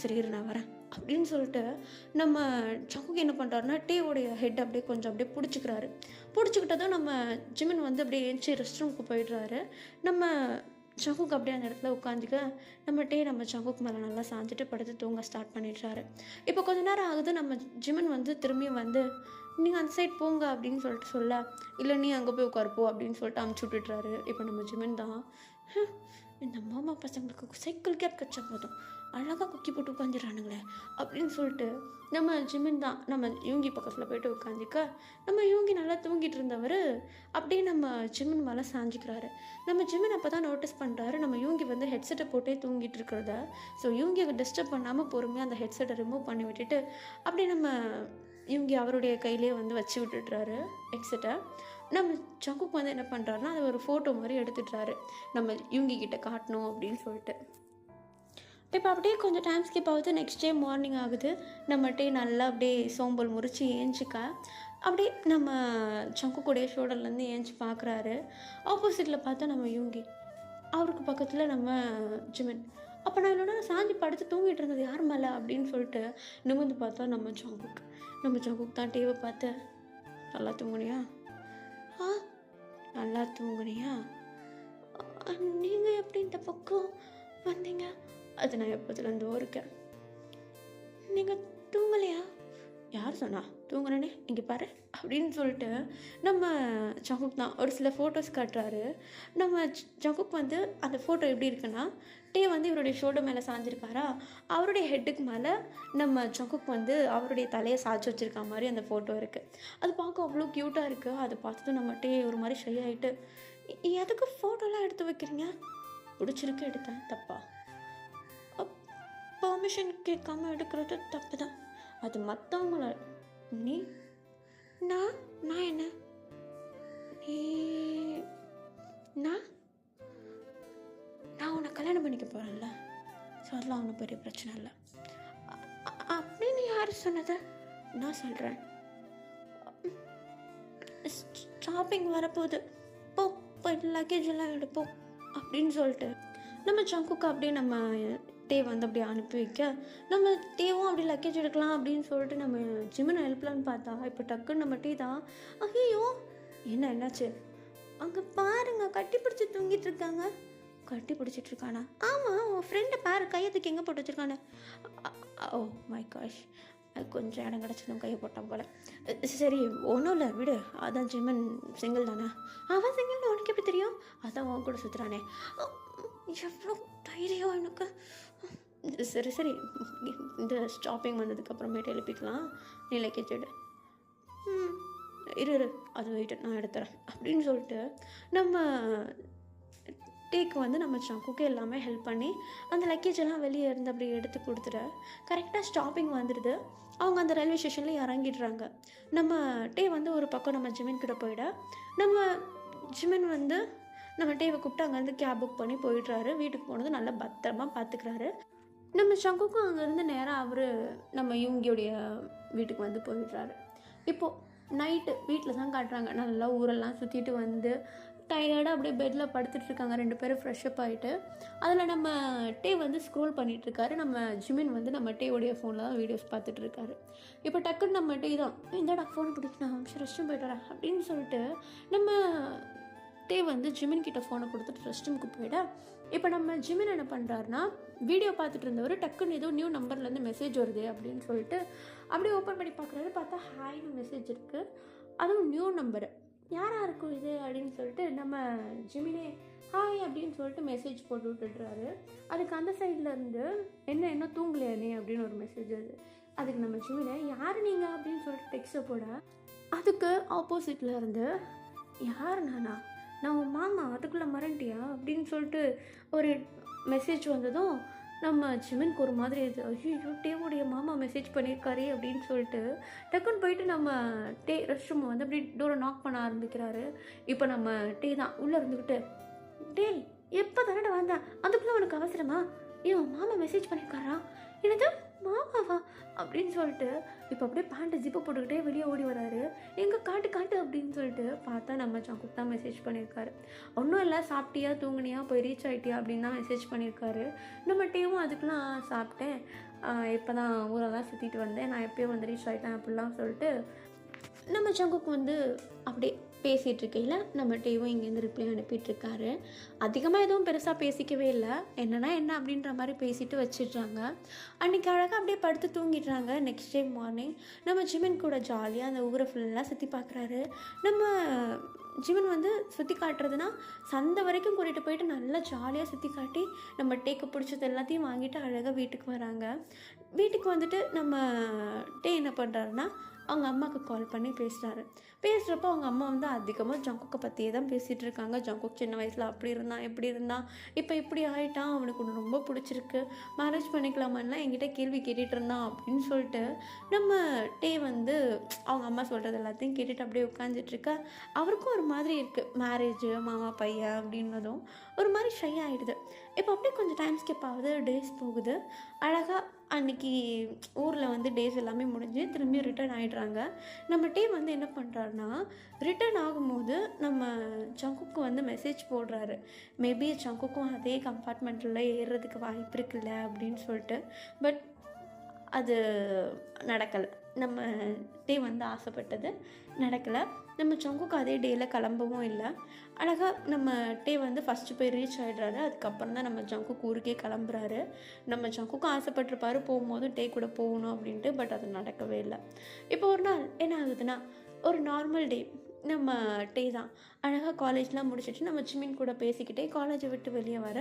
சரி இரு, நான் வரேன் அப்படின்னு சொல்லிட்டு நம்ம ஜங்குக்கு என்ன பண்ணுறாருன்னா டேவோடைய ஹெட் அப்படியே கொஞ்சம் அப்படியே பிடிச்சிக்கிறாரு. பிடிச்சிக்கிட்டதும் நம்ம ஜிமின் வந்து அப்படியே ஏஞ்சி ரெஸ்ட் ரூமுக்கு போயிடுறாரு. நம்ம ஜங்குக்கு அப்படியே அந்த இடத்துல உட்காந்துக்க நம்ம ஜங்குக்கு மேலே நல்லா சாஞ்சிட்டு படுத்து தூங்க ஸ்டார்ட் பண்ணிடுறாரு. இப்போ கொஞ்ச நேரம் ஆகுது. நம்ம ஜிமின் வந்து திரும்பியும் வந்து நீங்கள் அந்த சைட் போங்க அப்படின்னு சொல்லிட்டு சொல்ல, இல்லை நீ அங்கே போய் உட்காருப்போ அப்படின்னு சொல்லிட்டு அமுச்சு விட்டுட்றாரு. இப்போ நம்ம ஜிமின் தான், இந்த மாமா பசங்களுக்கு சைக்கிள் கேப் கச்சா போதும், அழகாக குக்கி போட்டு உட்காந்துடுறானுங்களே அப்படின்னு சொல்லிட்டு நம்ம ஜிமின் தான் நம்ம யூங்கி பக்கத்தில் போய்ட்டு உட்காந்துக்க, நம்ம யூங்கி நல்லா தூங்கிட்டு இருந்தவர் அப்படியே நம்ம ஜிமின் மேலே சாஞ்சிக்கிறாரு. நம்ம ஜிமின் அப்போ தான் நோட்டீஸ் பண்ணுறாரு நம்ம யூங்கி வந்து ஹெட்செட்டை போட்டே தூங்கிட்டு இருக்கிறத. ஸோ யூங்கியை டிஸ்டர்ப் பண்ணாமல் பொறுமையாக அந்த ஹெட்செட்டை ரிமூவ் பண்ணி விட்டுட்டு அப்படியே நம்ம இவங்க அவருடைய கையிலே வந்து வச்சு விட்டுடுறாரு ஹெட்செட்டை. நம்ம ஜங்குக்கு வந்து என்ன பண்ணுறாருன்னா அதை ஒரு ஃபோட்டோ மாதிரி எடுத்துடுறாரு, நம்ம இவங்க கிட்ட காட்டணும் அப்படின்னு சொல்லிட்டு. இப்போ அப்படியே கொஞ்சம் டைம் ஸ்கிப் ஆகுது. நெக்ஸ்ட் டே மார்னிங் ஆகுது. நம்மகிட்டே நல்லா அப்படியே சோம்பல் முறிச்சு ஏஞ்சிக்க அப்படியே நம்ம ஜங்கு கூடிய ஷோல்டர்லேருந்து ஏஞ்சி பார்க்குறாரு. ஆப்போசிட்டில் பார்த்தா நம்ம யூங்கி, அவருக்கு பக்கத்தில் நம்ம ஜிமின். அப்போ நான் என்னோட சாஞ்சி படுத்து தூங்கிட்டு இருந்தது யார் மேலே அப்படின்னு சொல்லிட்டு நிமிர்ந்து பார்த்தா நம்ம ஜங்குக்கு தான் டேவை பார்த்து, நல்லா தூங்குனியா? நல்லா தூங்குனியா? நீங்கள் எப்படி இந்த பக்கம் வந்தீங்க? அது நான் எப்போதுலேருந்தோ இருக்கேன். நீங்கள் தூங்கலையா? யார் சொன்னா தூங்குறேனே, இங்கே பாரு அப்படின்னு சொல்லிட்டு நம்ம ஜங்குக்கு தான் ஒரு சில ஃபோட்டோஸ் காட்டுறாரு. நம்ம ஜங்குக்கு வந்து அந்த ஃபோட்டோ எப்படி இருக்குன்னா, டே வந்து இவருடைய ஷோல்டர் மேலே சாஞ்சிருக்காரா, அவருடைய ஹெட்டுக்கு மேலே நம்ம ஜங்குக்கு வந்து அவருடைய தலையை சாய்ச்சி வச்சுருக்க மாதிரி அந்த ஃபோட்டோ இருக்குது. அது பார்க்க அவ்வளோ க்யூட்டாக இருக்குது. அதை பார்த்துட்டு நம்ம டே ஒரு மாதிரி ஷை ஆகிட்டு, எதுக்கு ஃபோட்டோலாம் எடுத்து வைக்கிறீங்க? பிடிச்சிருக்கு எடுத்தேன், தப்பா? பெர்மிஷன் கேட்காம எடுக்கிறது தப்பு தான். அது மற்றவங்கள நீ நான் என்ன நீ நான் உன்னை கல்யாணம் பண்ணிக்க போகிறேன்ல, ஸோ அதெல்லாம் ஒன்றும் பெரிய பிரச்சனை இல்லை அப்படின்னு யார் சொன்னதை நான் சொல்கிறேன். ஷாப்பிங் வரப்போகுது, போயிட்டு லக்கேஜ் எல்லாம் எடுப்போம் அப்படின்னு சொல்லிட்டு நம்ம ஜங்குக்கு அப்படியே நம்ம டே வந்து அப்படியே அனுப்பி வைக்க, நம்ம டேவும் அப்படி லக்கேஜ் எடுக்கலாம் அப்படின்னு சொல்லிட்டு நம்ம ஜிமினை ஹெல்ப்லான்னு பார்த்தா இப்போ டக்குன்னு நம்ம டே தான், ஐயோ என்னாச்சு? அங்கே பாருங்க, கட்டி பிடிச்சி தூங்கிட்டு இருக்காங்க. கட்டி பிடிச்சிட்டு இருக்கானா? ஆமாம், உன் ஃப்ரெண்டை பாரு, கையத்துக்கு எங்கே போட்டு வச்சுருக்கானே. ஓ மை காஷ், கொஞ்சம் இடம் கிடச்சதும் கையை போட்டான் போல். சரி ஒன்றும் இல்லை விடு, அதான் ஜிமன் சிங்கிள் தானே. அவன் சிங்கிள்னு உனக்கு எப்படி தெரியும்? அதான் உன் கூட சுற்றுறானே. எவ்வளோ தைரியம் எனக்கு. சரி சரி, இந்த ஸ்டாப்பிங் வந்ததுக்கப்புறமேட்டு எழுப்பிக்கலாம், நீ லக்கேஜ் எடு. இரு அது வெயிட்டு நான் எடுத்துறேன் அப்படின்னு சொல்லிட்டு நம்ம டேக்கு வந்து நம்ம ஜங்குக்கு எல்லாமே ஹெல்ப் பண்ணி அந்த லக்கேஜ் எல்லாம் வெளியே இருந்து அப்படியே எடுத்து கொடுத்துட்டு கரெக்டாக ஸ்டாப்பிங் வந்துடுது. அவங்க அந்த ரயில்வே ஸ்டேஷனில் இறங்கிடுறாங்க. நம்ம டே வந்து ஒரு பக்கம் நம்ம ஜிமின் கிட்ட போயிட, நம்ம ஜிமின் வந்து நம்ம டேவை கூப்பிட்டு அங்கேருந்து கேப் புக் பண்ணி போயிடுறாரு. வீட்டுக்கு போனது நல்லா பத்திரமா பார்த்துக்கிறாரு. நம்ம சங்குக்கும் அங்கேருந்து நேராக அவர் நம்ம இவங்களுடைய வீட்டுக்கு வந்து போயிடுறாரு. இப்போது நைட்டு வீட்டில் தான் காட்டுறாங்க. நல்லா ஊரெல்லாம் சுற்றிட்டு வந்து டயர்டாக அப்படியே பெட்டில் படுத்துட்ருக்காங்க 2 பேரும் ஃப்ரெஷ்அப் ஆகிட்டு. அதில் நம்ம டே வந்து ஸ்க்ரோல் பண்ணிகிட்ருக்காரு. நம்ம ஜிமின் வந்து நம்ம டேவுடைய ஃபோனில் தான் வீடியோஸ் பார்த்துட்ருக்காரு. இப்போ டக்குன்னு நம்ம டே தான் இந்தாடா ஃபோனை பிடிச்சி நான் ரெஸ்ட் ரூம் போய்ட்டு வரேன் அப்படின்னு சொல்லிட்டு நம்ம டே வந்து ஜிமின் கிட்ட ஃபோனை கொடுத்துட்டு ரெஸ்ட் ரூமுக்கு போயிட, இப்போ நம்ம ஜிமின் என்ன பண்ணுறாருனா வீடியோ பார்த்துட்டு இருந்தவர் டக்குன்னு ஏதோ நியூ நம்பர்லேருந்து மெசேஜ் வருது அப்படின்னு சொல்லிட்டு அப்படியே ஓப்பன் பண்ணி பார்க்குறாரு. பார்த்தா ஹாய்னு மெசேஜ் இருக்குது. அதுவும் நியூ நம்பரு. யாராக இருக்கும் இது அப்படின்னு சொல்லிட்டு நம்ம ஜிமினே ஹாய் அப்படின்னு சொல்லிட்டு மெசேஜ் போட்டு விட்டுடுறாரு. அதுக்கு அந்த சைடில் இருந்து என்ன தூங்கலையா நீ அப்படின்னு ஒரு மெசேஜ் வருது. அதுக்கு நம்ம ஜிமினே யார் நீங்கள் அப்படின்னு சொல்லிட்டு டெக்ஸ்ட்டை போட, அதுக்கு ஆப்போசிட்டில் இருந்து யார் நான் உன் மாமா அதுக்குள்ளே மறண்டியா அப்படின்னு சொல்லிட்டு ஒரு மெசேஜ் வந்ததும் நம்ம ஜிமினுக்கு ஒரு மாதிரி இது, ஐயோ டேவுடைய மாமா மெசேஜ் பண்ணியிருக்காரு அப்படின்னு சொல்லிட்டு டக்குன்னு போயிட்டு நம்ம டே ரெஸ்ட் ரூமை வந்து அப்படி டோரை நாக் பண்ண ஆரம்பிக்கிறாரு. இப்போ நம்ம டே தான் உள்ளே இருந்துக்கிட்டு, டே எப்போ தானே வந்தேன், அதுக்குள்ளே உனக்கு அவசரமா, ஏன் மாமா மெசேஜ் பண்ணியிருக்காரா, என்னது மாமாவா அப்படின்னு சொல்லிட்டு இப்போ அப்படியே பேண்ட்டை ஜிப்பை போட்டுக்கிட்டே வெளியே ஓடி வராரு. எங்கே காட்டு அப்படின்னு சொல்லிட்டு பார்த்தா நம்ம ஜங்குக் தான் மெசேஜ் பண்ணியிருக்காரு. ஒன்றும் இல்லை, சாப்பிட்டியா தூங்குனியா போய் ரீச் ஆகிட்டியா அப்படின்னு தான் மெசேஜ் பண்ணியிருக்காரு. நம்ம டேவும் அதுக்கெலாம் சாப்பிட்டேன், இப்போ தான் ஊரெல்லாம் சுற்றிட்டு வந்தேன், நான் எப்போயோ வந்து ரீச் ஆகிட்டேன் அப்படிலாம் சொல்லிட்டு நம்ம ஜங்குக் வந்து அப்படியே பேசிகிட்டு இருக்கையில் நம்ம டேவும் இங்கேருந்து ரிப்ளை அனுப்பிட்டுருக்காரு. அதிகமாக எதுவும் பெருசாக பேசிக்கவே இல்லை, என்ன அப்படின்ற மாதிரி பேசிட்டு வச்சிடுறாங்க. அன்றைக்கி அழகாக அப்படியே படுத்து தூங்கிடுறாங்க. நெக்ஸ்ட் டே மார்னிங் நம்ம ஜிமின் கூட ஜாலியாக அந்த ஊரை ஃபுல்லாக சுற்றி பார்க்குறாரு. நம்ம ஜிமின் வந்து சுற்றி காட்டுறதுனா சந்தை வரைக்கும் கூட்டிகிட்டு போயிட்டு நல்லா ஜாலியாக சுற்றி காட்டி நம்ம டேக்கு பிடிச்சது எல்லாத்தையும் வாங்கிட்டு அழகாக வீட்டுக்கு வராங்க. வீட்டுக்கு வந்துட்டு நம்ம டே என்ன பண்ணுறாருன்னா அவங்க அம்மாவுக்கு கால் பண்ணி பேசுகிறப்போ அவங்க அம்மா வந்து அதிகமாக ஜங்குக்கை பற்றியே தான் பேசிகிட்டு இருக்காங்க. ஜங்குக் சின்ன வயசில் அப்படி இருந்தான் இப்படி இருந்தான், இப்போ இப்படி ஆகிட்டான், அவனுக்கு ஒன்று ரொம்ப பிடிச்சிருக்கு, மேரேஜ் பண்ணிக்கலாமான்லாம் என்கிட்ட கேள்வி கேட்டுகிட்டு இருந்தான் அப்படின்னு சொல்லிட்டு நம்ம டே வந்து அவங்க அம்மா சொல்கிறது எல்லாத்தையும் கேட்டுட்டு அப்படியே உட்காந்துட்ருக்க. அவருக்கும் ஒரு மாதிரி இருக்குது, மேரேஜு மாமா பையன் அப்படின்னதும் ஒரு மாதிரி ஷை ஆகிடுது. இப்போ அப்படியே கொஞ்சம் டைம் ஸ்கிப் ஆகுது, டேஸ் போகுது. அழகாக அன்றைக்கி ஊரில் வந்து டேஸ் எல்லாமே முடிஞ்சு திரும்பியும் ரிட்டர்ன் ஆகிடுறாங்க. நம்ம டே வந்து என்ன பண்ணுறாருனா ரிட்டர்ன் ஆகும்போது நம்ம ஜங்குக்கு வந்து மெசேஜ் போடுறாரு, மேபி ஜங்குக்கும் அதே கம்பார்ட்மெண்ட்டில் ஏறுறதுக்கு வாய்ப்பு இருக்குல்ல அப்படின்னு சொல்லிட்டு. பட் அது நடக்கலை. நம்ம டே வந்து ஆசைப்பட்டது நடக்கலை. நம்ம ஜங்குக்கு அதே டேயில் கிளம்பவும் இல்லை. அழகாக நம்ம டே வந்து ஃபஸ்ட்டு போய் ரீச் ஆகிடுறாரு. அதுக்கப்புறம் தான் நம்ம ஜங்குக்கு ஊருக்கே கிளம்புறாரு. நம்ம ஜங்குக்கும் ஆசைப்பட்டிருப்பாரு போகும்போது டே கூட போகணும் அப்படின்ட்டு. பட் அது நடக்கவே இல்லை. இப்போ ஒரு நாள் என்ன ஆகுதுன்னா ஒரு நார்மல் டே. நம்ம டே தான் அழகாக காலேஜ்லாம் முடிச்சிட்டு நம்ம ஜிமின் கூட பேசிக்கிட்டே காலேஜை விட்டு வெளியே வர,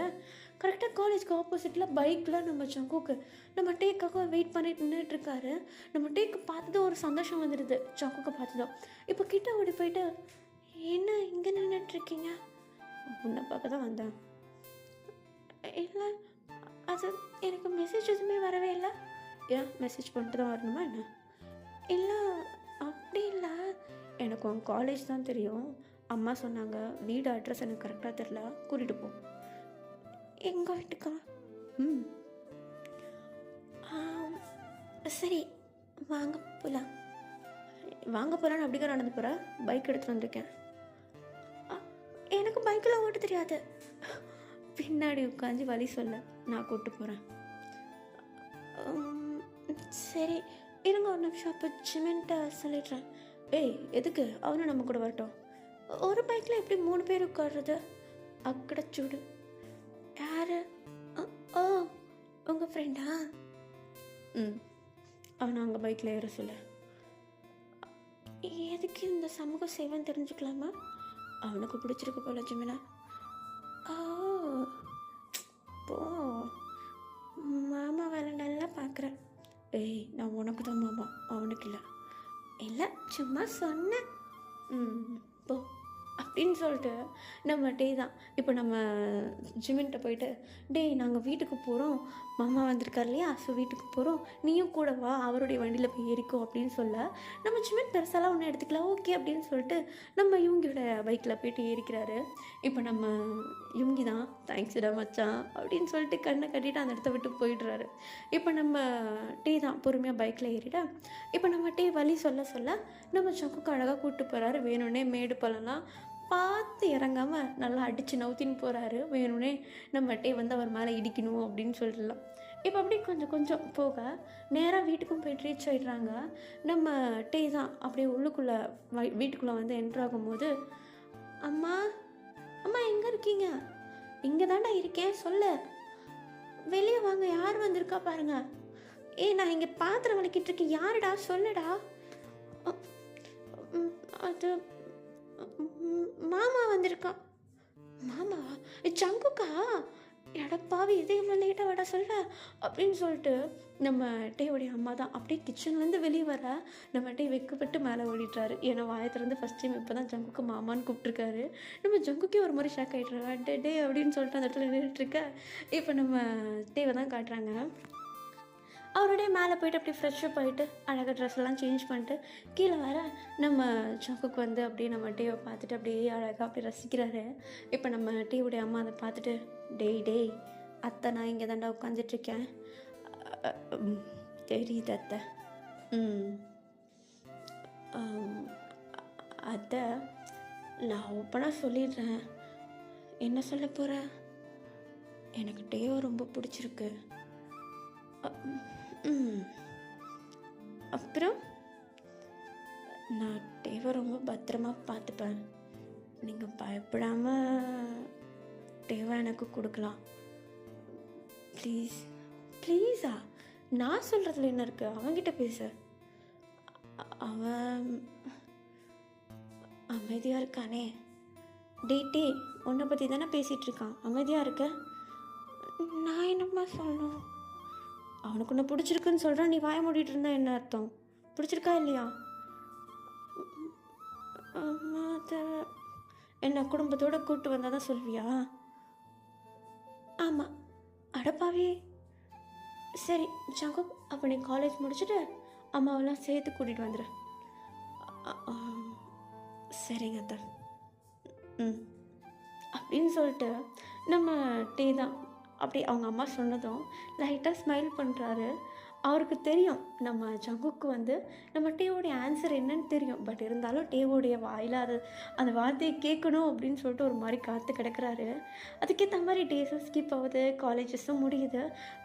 கரெக்டாக காலேஜ்க்கு ஆப்போசிட்டில் பைக்கில் நம்ம ஜங்குக்கு நம்ம டேக்காக வெயிட் பண்ணிட்டு நின்றுட்டுருக்காரு. நம்ம டேக்கு பார்த்ததும் ஒரு சந்தோஷம் வந்துடுது. ஜங்குக்கை பார்த்ததும் இப்போ கிட்ட ஓடி போயிட்டு, என்ன இங்கே நின்றுட்டுருக்கீங்க, உன்னை பார்க்க தான் வந்தேன். இல்லை, அது எனக்கு மெசேஜ் எதுவுமே வரவே இல்லை. ஏன் மெசேஜ் பண்ணிட்டு தான் வரணுமா என்ன? இல்லை அப்படி இல்லை, எனக்கு உன் காலேஜ் தான் தெரியும், அம்மா சொன்னாங்க, வீடு அட்ரஸ் எனக்கு கரெக்டாக தெரில, கூட்டிகிட்டு போ. எங்கள் வீட்டுக்கா? சரி வாங்க போகலாம். போகலான்னு அப்படிக்கா நடந்து போகிறேன், பைக் எடுத்துகிட்டு வந்திருக்கேன். எனக்கு பைக்கில் ஓட்ட தெரியாது, பின்னாடி உட்காந்து வழி சொல்ல, நான் கூப்பிட்டு போகிறேன். சரி இருங்க ஒரு நிமிஷம், அப்போ ஜிமின்ட்ட சொல்லிடுறேன். ஏய் எதுக்கு, அவனும் நம்ம கூட வரட்டும். ஒரு பைக்கில் எப்படி 3 பேர் உட்காடுறது, அக்கடை சூடு. யார்? ஓ உங்கள் ஃப்ரெண்டா? அவனை அங்கே பைக்கில் ஏற சொல்ல. எதுக்கு இந்த சமூக சேவைன்னு தெரிஞ்சுக்கலாமா? அவனுக்கு பிடிச்சிருக்கு போல ஜிமினா. ஓ போ, மாமா வேலை நல்லா பார்க்குறேன். ஏய் நான் உனக்கு தான் மாமா, அவனுக்கு இல்லை. இல்லை சும்மா சொன்னேன். போ அப்படி அப்படின்னு சொல்லிட்டு நம்ம டே தான் இப்போ நம்ம ஜிமின்கிட்ட போயிட்டு, டேய் நாங்கள் வீட்டுக்கு போகிறோம், மாமா வந்திருக்கார் இல்லையா, ஸோ வீட்டுக்கு போகிறோம், நீயும் கூட வா, அவருடைய வண்டியில் போய் ஏறிக்கோ அப்படின்னு சொல்ல, நம்ம ஜிமின் பெருசாலாம் ஒன்றும் எடுத்துக்கலாம், ஓகே அப்படின்னு சொல்லிட்டு நம்ம இவங்கியோட பைக்கில் போயிட்டு ஏறிக்கிறாரு. இப்போ நம்ம இவங்கி தான் தேங்க்ஸ்டா மச்சான் அப்படின்னு சொல்லிட்டு கண்ணை கட்டிட்டு அந்த இடத்த விட்டு போயிடுறாரு. இப்போ நம்ம டே தான் பொறுமையாக பைக்கில் ஏறிட, இப்போ நம்ம டே வழி சொல்ல சொல்ல நம்ம சங்குக்கு அழகாக கூப்பிட்டு போகிறாரு. வேணும்னே மேடு பள்ளம்லாம் பார்த்து இறங்காமல் நல்லா அடித்து நவுத்தின்னு போகிறாரு. வேணும்னே நம்ம டே வந்து அவர் மேலே இடிக்கணும் அப்படின்னு சொல்லிடலாம். இப்போ அப்படியே கொஞ்சம் கொஞ்சம் போக நேராக வீட்டுக்கும் போய்ட்டு ரீச் ஆகிடுறாங்க. நம்ம டே தான் அப்படியே உள்ளுக்குள்ளே வீட்டுக்குள்ளே வந்து என்ட்ரு ஆகும்போது, அம்மா அம்மா எங்கே இருக்கீங்க? இங்கே தாண்டா இருக்கேன், சொல்லு, வெளியே வாங்க, யார் வந்திருக்கா பாருங்க. நான் இங்கே பாத்திரம் வலிக்கிட்டு இருக்கேன், யாருடா சொல்லுடா. அது மாமா வந்திருக்கா. மாமாவா? சங்குக்கா? எடப்பாவி, இதே இவ்வளோ லேட்டாக வட சொல்ல அப்படின்னு சொல்லிட்டு நம்ம டேவுடைய அம்மா தான் அப்படியே கிச்சன்லேருந்து வெளியே வர நம்ம டே வெக்கப்பட்டு மேலே ஓடிட்டுறாரு. ஏன்னா வாயத்துலேருந்து ஃபஸ்ட் டைம் இப்போ தான் ஜங்குக்கு மாமான்னு கூப்பிட்ருக்காரு. நம்ம ஜங்குக்கே ஒரு மாதிரி ஷாக் ஆகிட்டுறாங்க. டே அப்படின்னு சொல்லிட்டு அந்த இடத்துல நின்றுட்டுருக்க. இப்போ நம்ம டேவை தான் காட்டுறாங்க. அவருடைய மேலே போய்ட்டு அப்படியே ஃப்ரெஷ்ஷப் ஆகிட்டு அழகாக ட்ரெஸ் எல்லாம் சேஞ்ச் பண்ணிட்டு கீழே வர நம்ம ஜங்குக்கு வந்து அப்படியே நம்ம டேவை பார்த்துட்டு அப்படியே அழகாக அப்படி ரசிக்கிறாரு. இப்போ நம்ம டேவுடைய அம்மா அதை பார்த்துட்டு, டேய் டேய் அத்தை, நான் இங்கே தாண்டா உட்காந்துட்ருக்கேன். தெரியுது அத்தை. அத்தை, நான் ஓப்பனாக சொல்லிடுறேன். என்ன சொல்ல போகிறேன்? எனக்கு டேவை ரொம்ப பிடிச்சிருக்கு. அப்புறம் நான் டேவை ரொம்ப பத்திரமா பார்த்துப்பேன். நீங்கள் பயப்படாமல் டேவை எனக்கு கொடுக்கலாம். ப்ளீஸ். ப்ளீஸா? நான் சொல்கிறதுல என்ன இருக்குது? அவன்கிட்ட பேச. அவன் அமைதியாக இருக்கானே. டே உன்னை பற்றி தானே பேசிகிட்டு இருக்கான், அமைதியாக இருக்க. நான் என்னம்மா சொல்லணும்? அவனுக்கு ஒன்று பிடிச்சிருக்குன்னு சொல்கிறான், நீ வாய மூடிட்டு இருந்தா என்ன அர்த்தம்? பிடிச்சிருக்கா இல்லையா? அதை என்ன குடும்பத்தோடு கூப்பிட்டு வந்தால் தான் சொல்வியா? ஆமாம். அடப்பாவே. சரி ஜங்கு, அப்போ நீ காலேஜ் முடிச்சுட்டு அம்மாவெல்லாம் சேர்த்து கூட்டிகிட்டு வந்துடு. சரிங்க அத்தை. அப்படின்னு சொல்லிட்டு நம்ம டே தான் அப்படி அவங்க அம்மா சொன்னதும் லைட்டாக ஸ்மைல் பண்ணுறாரு. அவருக்கு தெரியும் நம்ம ஜங்குக்கு வந்து நம்ம டேவோடைய ஆன்சர் என்னன்னு தெரியும். பட் இருந்தாலும் டேவோடைய வாயில் அந்த வார்த்தையை கேட்கணும் அப்படின்னு சொல்லிட்டு ஒரு மாதிரி காத்து கிடக்கிறாரு. அதுக்கேற்ற மாதிரி டேஸும் ஸ்கிப் ஆகுது, காலேஜஸும் முடியுது.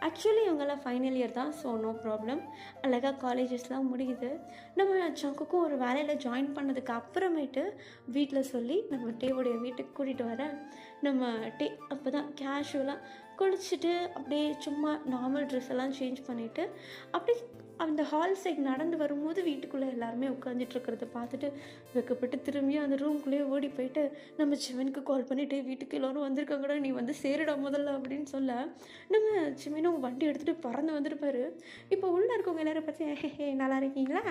ஆக்சுவலி இவங்கெல்லாம் ஃபைனல் இயர் தான், ஸோ நோ ப்ராப்ளம், அழகாக காலேஜஸ்லாம் முடியுது. நம்ம ஜங்குக்கும் ஒரு வேலையில் ஜாயின் பண்ணதுக்கு அப்புறமேட்டு வீட்டில் சொல்லி நம்ம டேவோடைய வீட்டுக்கு கூட்டிகிட்டு வர நம்ம டே அப்போ தான் கேஷுவலாக குளிச்சுட்டு அப்படியே சும்மா நார்மல் ட்ரெஸ் எல்லாம் சேஞ்ச் பண்ணிவிட்டு அப்படி அந்த ஹால் சைட் நடந்து வரும்போது வீட்டுக்குள்ளே எல்லாருமே உட்காந்துட்ருக்கிறத பார்த்துட்டு வெக்கப்பட்டு திரும்பியும் அந்த ரூம்குள்ளேயே ஓடி போயிட்டு நம்ம சிவனுக்கு கால் பண்ணிவிட்டு, வீட்டுக்கு எல்லோரும் வந்திருக்காங்கடா, நீ வந்து சேருடா முதல்ல அப்படின்னு சொல்ல நம்ம சிவனும் வண்டி எடுத்துகிட்டு பறந்து வந்துருப்பார். இப்போ உள்ளே இருக்கவங்க எல்லோரும் பார்த்து, நல்லா இருக்கீங்களா,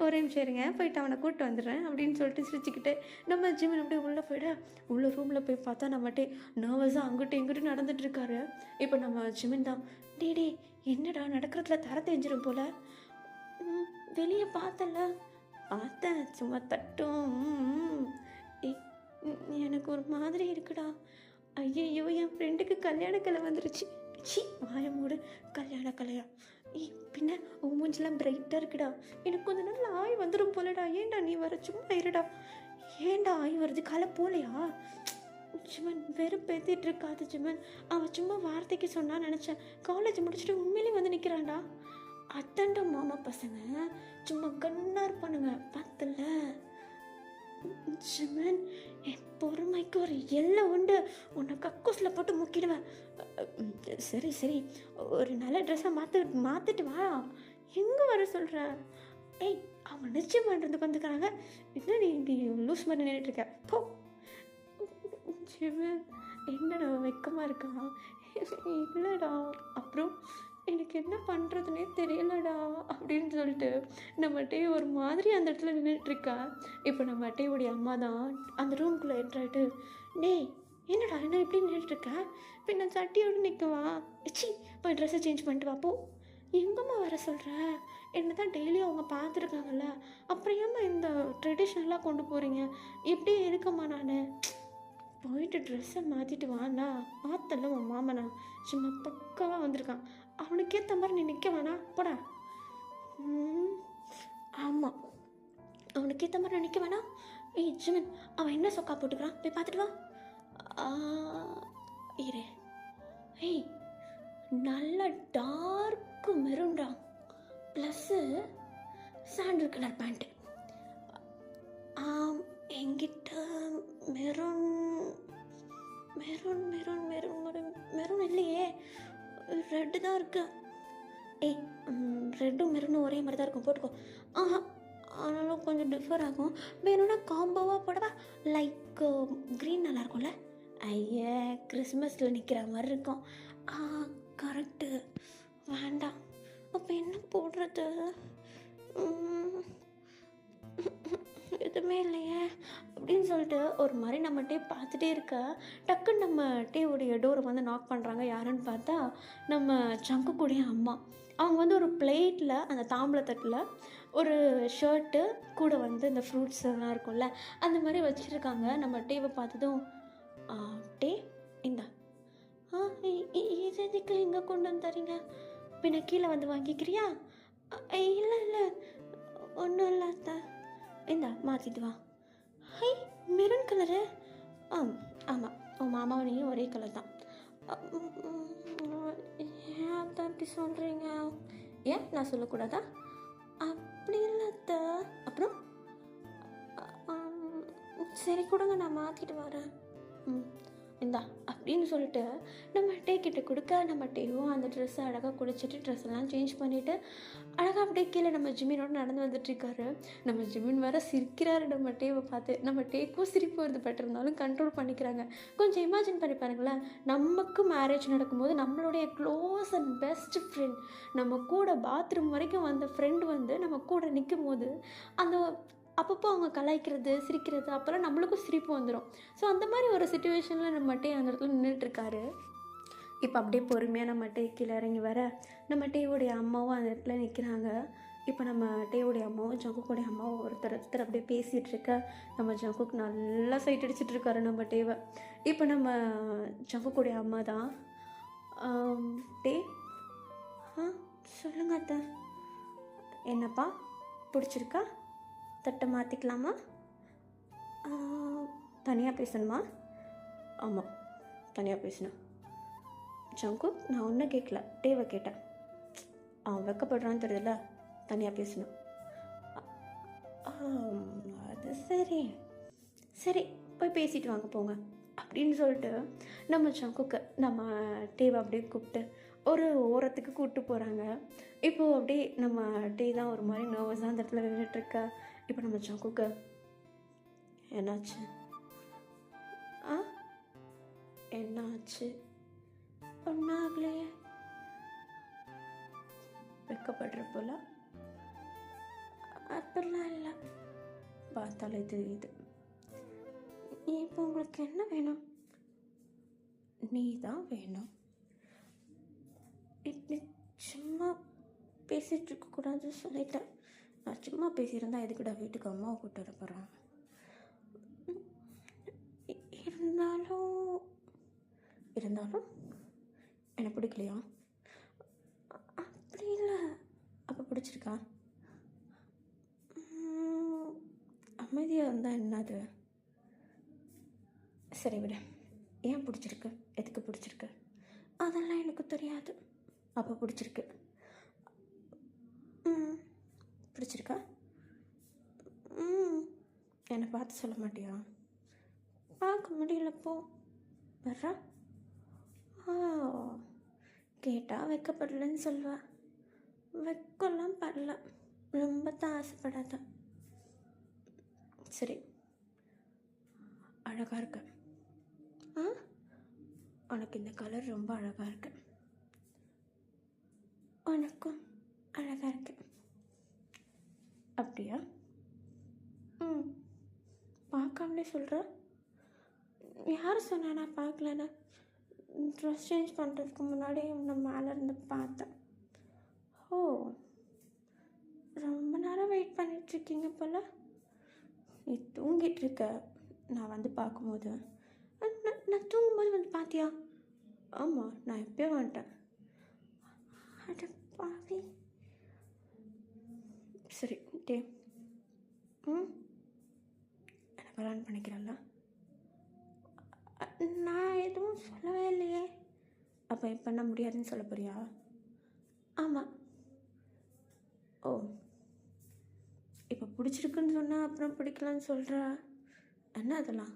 ஒரே நிமிஷம் இருங்க, போயிட்டு அவனை கூப்பிட்டு வந்துடுறேன் அப்படின்னு சொல்லிட்டு சிரிச்சுக்கிட்டு நம்ம ஜிமின் அப்படியே உள்ளே போய்ட உள்ள ரூமில் போய் பார்த்தா நம்மகிட்டே நர்வஸாக அங்கிட்டும் இங்கிட்டும் நடந்துகிட்ருக்காரு. இப்போ நம்ம ஜிமின் தான், டே என்னடா நடக்கிறதுல தர தெரிஞ்சிடும் போல், வெளியே பார்த்தேன் சும்மா தட்டும், எனக்கு ஒரு மாதிரி இருக்குடா. ஐயோ என் ஃப்ரெண்டுக்கு கல்யாண கலை வந்துருச்சு. வாய மூடு, கல்யாண கலையா? பின்ன உன் மூஞ்செல்லாம் பிரைட்டாக இருக்குடா, எனக்கு கொஞ்ச நாள் ஆய் வந்துடும் போலடா. ஏன்டா நீ வர, சும்மா இருடா. ஏன்டா ஆய் வருது, கலை போலையா? ஜிமன் வெறும் பேத்திட்டு இருக்காது ஜிமன், அவன் சும்மா வார்த்தைக்கு சொன்னான்னு நினச்சேன். காலேஜ் முடிச்சுட்டு உண்மையிலே வந்து நிற்கிறான்டா. அத்தண்ட மாமா பசங்க சும்மா கண்ணா இருப்பானுங்க, பார்த்தல ஜிமன். என் பொறுமைக்கு ஒரு எல்லை உண்டு, உன்னை கக்கூஸில் போட்டு முக்கிடுவேன். சரி ஒரு நல்ல ட்ரெஸ்ஸை மாற்றிட்டு வா. எங்கே வர சொல்கிற? அவன் நிச்சயம் பண்ணுறதுக்கு வந்துக்கிறாங்க, என்ன நீ இப்படி லூஸ் மாதிரி நின்றுட்டுருக்க? போ ஜிமன். என்னடா வெக்கமாக இருக்கா? இல்லைடா. அப்புறம் எனக்கு என்ன பண்ணுறதுனே தெரியலடா அப்படின்னு சொல்லிட்டு நம்மகிட்டே ஒரு மாதிரி அந்த இடத்துல நின்றுட்டுருக்கா. இப்போ நம்மகிட்டேயோடைய அம்மா தான் அந்த ரூம்குள்ளே என்ட்ராயிட்டு, டேய் என்னடா என்ன இப்படி நின்றுட்டுருக்க, பின்ன சட்டியோடு நிற்கவா, சி போய் ட்ரெஸ்ஸை சேஞ்ச் பண்ணிட்டு வா போ. எங்கம்மா வர சொல்கிற, என்ன தான் டெய்லியும் அவங்க பார்த்துருக்காங்கல்ல, அப்புறம் ஏம்மா இந்த ட்ரெடிஷ்னலாக கொண்டு போகிறீங்க, இப்படியே இருக்கம்மா நான், போயிட்டு ட்ரெஸ்ஸை மாற்றிட்டு வாண்ணா, பார்த்தல உன் மாமனா சும்மா பக்காவாக வந்திருக்கான், அவனுக்கேற்ற மாதிரி நீ நிற்க வேணா போடா. ஆமாம், அவனுக்கேற்ற மாதிரி நான் நிற்க வேணாம். ஏய் ஜிமன், அவன் என்ன சொக்கா போட்டுக்கிறான் போய் பார்த்துட்டு வா. இரு. ஏய் நல்ல டார்க்கு மெரூன்டா, ப்ளஸ்ஸு சாண்டில் கலர் பேண்ட்டு. என்கிட்ட maroon maroon maroon maroon maroon maroon இல்லையே, ரெட்டு தான் இருக்கு. ஏய் ரெட்டும் மெரூனும் ஒரே மாதிரி தான் இருக்கும், போட்டுக்கோ. ஆஹா, ஆனாலும் கொஞ்சம் டிஃபர் ஆகும். வேணும்னா காம்போவாக போடவா, லைக் க்ரீன் நல்லாயிருக்கும்ல. ஐயா கிறிஸ்மஸில் நிற்கிற மாதிரி இருக்கும். கரெக்டு, வேண்டாம். அப்போ என்ன போடுறது, எதுவுமே இல்லையே அப்படின்னு சொல்லிட்டு ஒரு மாதிரி நம்ம டே பார்த்துட்டே இருக்க, டக்குன்னு நம்ம டேவுடைய டோரை வந்து நாக் பண்ணுறாங்க. யாருன்னு பார்த்தா நம்ம சங்குக்குடைய அம்மா. அவங்க வந்து ஒரு பிளேட்டில் அந்த தாம்பளத்தட்டில் ஒரு ஷர்ட்டு கூட வந்து இந்த ஃப்ரூட்ஸ் எல்லாம் இருக்கும்ல அந்த மாதிரி வச்சுருக்காங்க. நம்ம டேவை பார்த்ததும், டே இந்தா, இது எதுக்கு இங்கே கொண்டு வந்து தரீங்க, பின்ன கீழே வந்து வாங்கிக்கிறியா? இல்லை இல்லை ஒன்றும் இல்லாத, இந்தா மாற்றிட்டு வா. ஹை மெரூன் கலரு, ஆமாம் உன் மாமாவனையும் ஒரே கலர் தான். ஏன் அதான் இப்படி சொல்கிறீங்க, ஏன் நான் சொல்லக்கூடாதா? அப்படி இல்லாத, அப்புறம் சரி கொடுங்க நான் மாற்றிட்டு வரேன். இந்தா அப்படின்னு சொல்லிட்டு நம்ம டே கிட்ட கொடுக்க, நம்ம டேவும் அந்த ட்ரெஸ்ஸை அழகாக குடிச்சிட்டு ட்ரெஸ் எல்லாம் சேஞ்ச் பண்ணிவிட்டு அழகாக அப்படியே கீழே நம்ம ஜிமினோட நடந்து வந்துட்டுருக்காரு. நம்ம ஜிமின் வேறு சிரிக்கிறாரு நம்ம டேவை பார்த்து. நம்ம டேக்கும் சிரிப்பு வருது, பட் இருந்தாலும் கண்ட்ரோல் பண்ணிக்கிறாங்க. கொஞ்சம் இமேஜின் பண்ணி பாருங்களேன், நமக்கு மேரேஜ் நடக்கும்போது நம்மளுடைய க்ளோஸ் அண்ட் பெஸ்ட் ஃப்ரெண்ட், நம்ம கூட பாத்ரூம் வரைக்கும் வந்த ஃப்ரெண்டு வந்து நம்ம கூட நிற்கும் போது அந்த அப்பப்போ அவங்க கலாய்க்கிறது சிரிக்கிறது அப்போல்லாம் நம்மளுக்கும் சிரிப்பு வந்துடும். ஸோ அந்த மாதிரி ஒரு சுச்சுவேஷனில் நம்ம டே அந்த இடத்துல நின்றுட்டுருக்காரு. இப்போ அப்படியே பொறுமையாக நம்ம டே கீழே இறங்கி வர, நம்ம டேவுடைய அம்மாவும் அந்த இடத்துல நிற்கிறாங்க. இப்போ நம்ம டேவுடைய அம்மாவும் ஜங்குக்குடைய அம்மாவும் ஒருத்தர் அப்படியே பேசிகிட்டு இருக்க, நம்ம ஜங்குக்கு நல்லா சைட் அடிச்சுட்டு இருக்காரு நம்ம டேவை. இப்போ நம்ம ஜங்குக்குடைய அம்மா தான், டே சொல்லுங்க அத்தை, என்னப்பா பிடிச்சிருக்கா, தட்டை மாற்றிக்கலாமா, தனியாக பேசணுமா? ஆமாம் தனியாக பேசணும். ஜங்கு நான் ஒன்றும் கேட்கல, டேவை கேட்டேன். அவன் வெக்கப்படுறான்னு தெரியுதுல்ல, தனியாக பேசணும். அது சரி சரி போய் பேசிட்டு வாங்க போங்க அப்படின்னு சொல்லிட்டு நம்ம ஜங்குக்கு நம்ம டேவை அப்படியே கூப்பிட்டு ஒரு ஓரத்துக்கு கூப்பிட்டு போகிறாங்க. இப்போது அப்படியே நம்ம டே தான் ஒரு மாதிரி நர்வஸாக அந்த இடத்துல நின்றுட்டுருக்கா. இப்போ நம்ம ஜங்குக்கு என்னாச்சு, என்னாச்சு, ஒன்றாகலையே, வெக்கப்படுற போல? அப்படிலாம் இல்லை, பார்த்தாலே தெரியுது. இப்போ உங்களுக்கு என்ன வேணும்? நீ தான் வேணும். இப்படி சும்மா பேசிகிட்டு இருக்கக்கூடாது சொல்லிட்டேன். நான் சும்மா பேசியிருந்தா எதுக்குடா வீட்டுக்கு அம்மாவை கூப்பிட்டு வர போகிறேன். இருந்தாலும் எனக்கு பிடிக்கலையா? அப்படி இல்லை. அப்போ பிடிச்சிருக்கா? அமைதியாக இருந்தால் என்னது? சரி விட, ஏன் பிடிச்சிருக்கு, எதுக்கு பிடிச்சிருக்கு அதெல்லாம் எனக்கு தெரியாது. அப்போ பிடிச்சிருக்கு. பிடிச்சிருக்கா? என்னை பார்த்து சொல்ல மாட்டியா? பார்க்க முடியலப்போ வர்றா. கேட்டால் வைக்கப்படலன்னு சொல்வா. வைக்கலாம் படல, ரொம்ப தான் ஆசைப்படாத. சரி அழகாக இருக்க. உனக்கு இந்த கலர் ரொம்ப அழகாக இருக்கு. உனக்கும் அழகாக இருக்கு. அப்படியா? ம். பார்க்காமலே சொல்கிற? யார் சொன்னா நான் பார்க்கலன்னு? ட்ரெஸ் சேஞ்ச் பண்ணுறதுக்கு முன்னாடி உன்னை மேலே இருந்து பார்த்தேன். ஓ, ரொம்ப நேரம் வெயிட் பண்ணிகிட்ருக்கீங்க போல். நீ தூங்கிட்டுருக்க. நான் வந்து பார்க்கும்போது நான் தூங்கும்போது வந்து பார்த்தியா? ஆமாம், நான் எப்போயோ வந்துட்டேன். அட பாவி. சரி டே. ம், எனக்கு கல்யாணம் பண்ணிக்கிறல்ல? நான் எதுவும் சொல்லவே இல்லையே. அப்போ இப்போ பண்ண முடியாதுன்னு சொல்ல போறியா? ஆமாம். ஓ, இப்போ பிடிச்சிருக்குன்னு சொன்னால் அப்புறம் பிடிக்கலன்னு சொல்கிற என்ன அதெல்லாம்?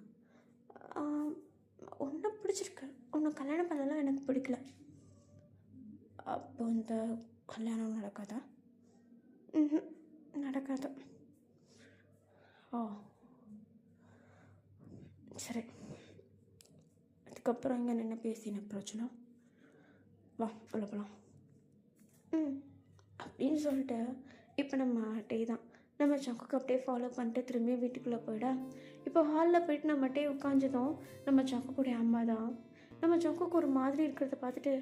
உன்னை பிடிச்சிருக்கு, உன்னை கல்யாணம் பண்ணலாம் எனக்கு பிடிக்கல. அப்போ இந்த கல்யாணம் நடக்காதா? ம், நடக்காது. ஓ சரி, அதுக்கப்புறம் இங்கே நின்று பேசின பிரச்சனை. வா உள்ள போகலாம். ம் அப்படின்னு சொல்லிட்டு இப்போ நம்ம டே தான் நம்ம சங்குக்கு அப்படியே ஃபாலோ பண்ணிட்டு திரும்பி வீட்டுக்குள்ளே போயிடா. இப்போ ஹாலில் போயிட்டு நம்ம டே உட்காந்துதும் நம்ம சங்குக்குடைய அம்மா தான் நம்ம சங்குக்கு ஒரு மாதிரி இருக்கிறத பார்த்துட்டு,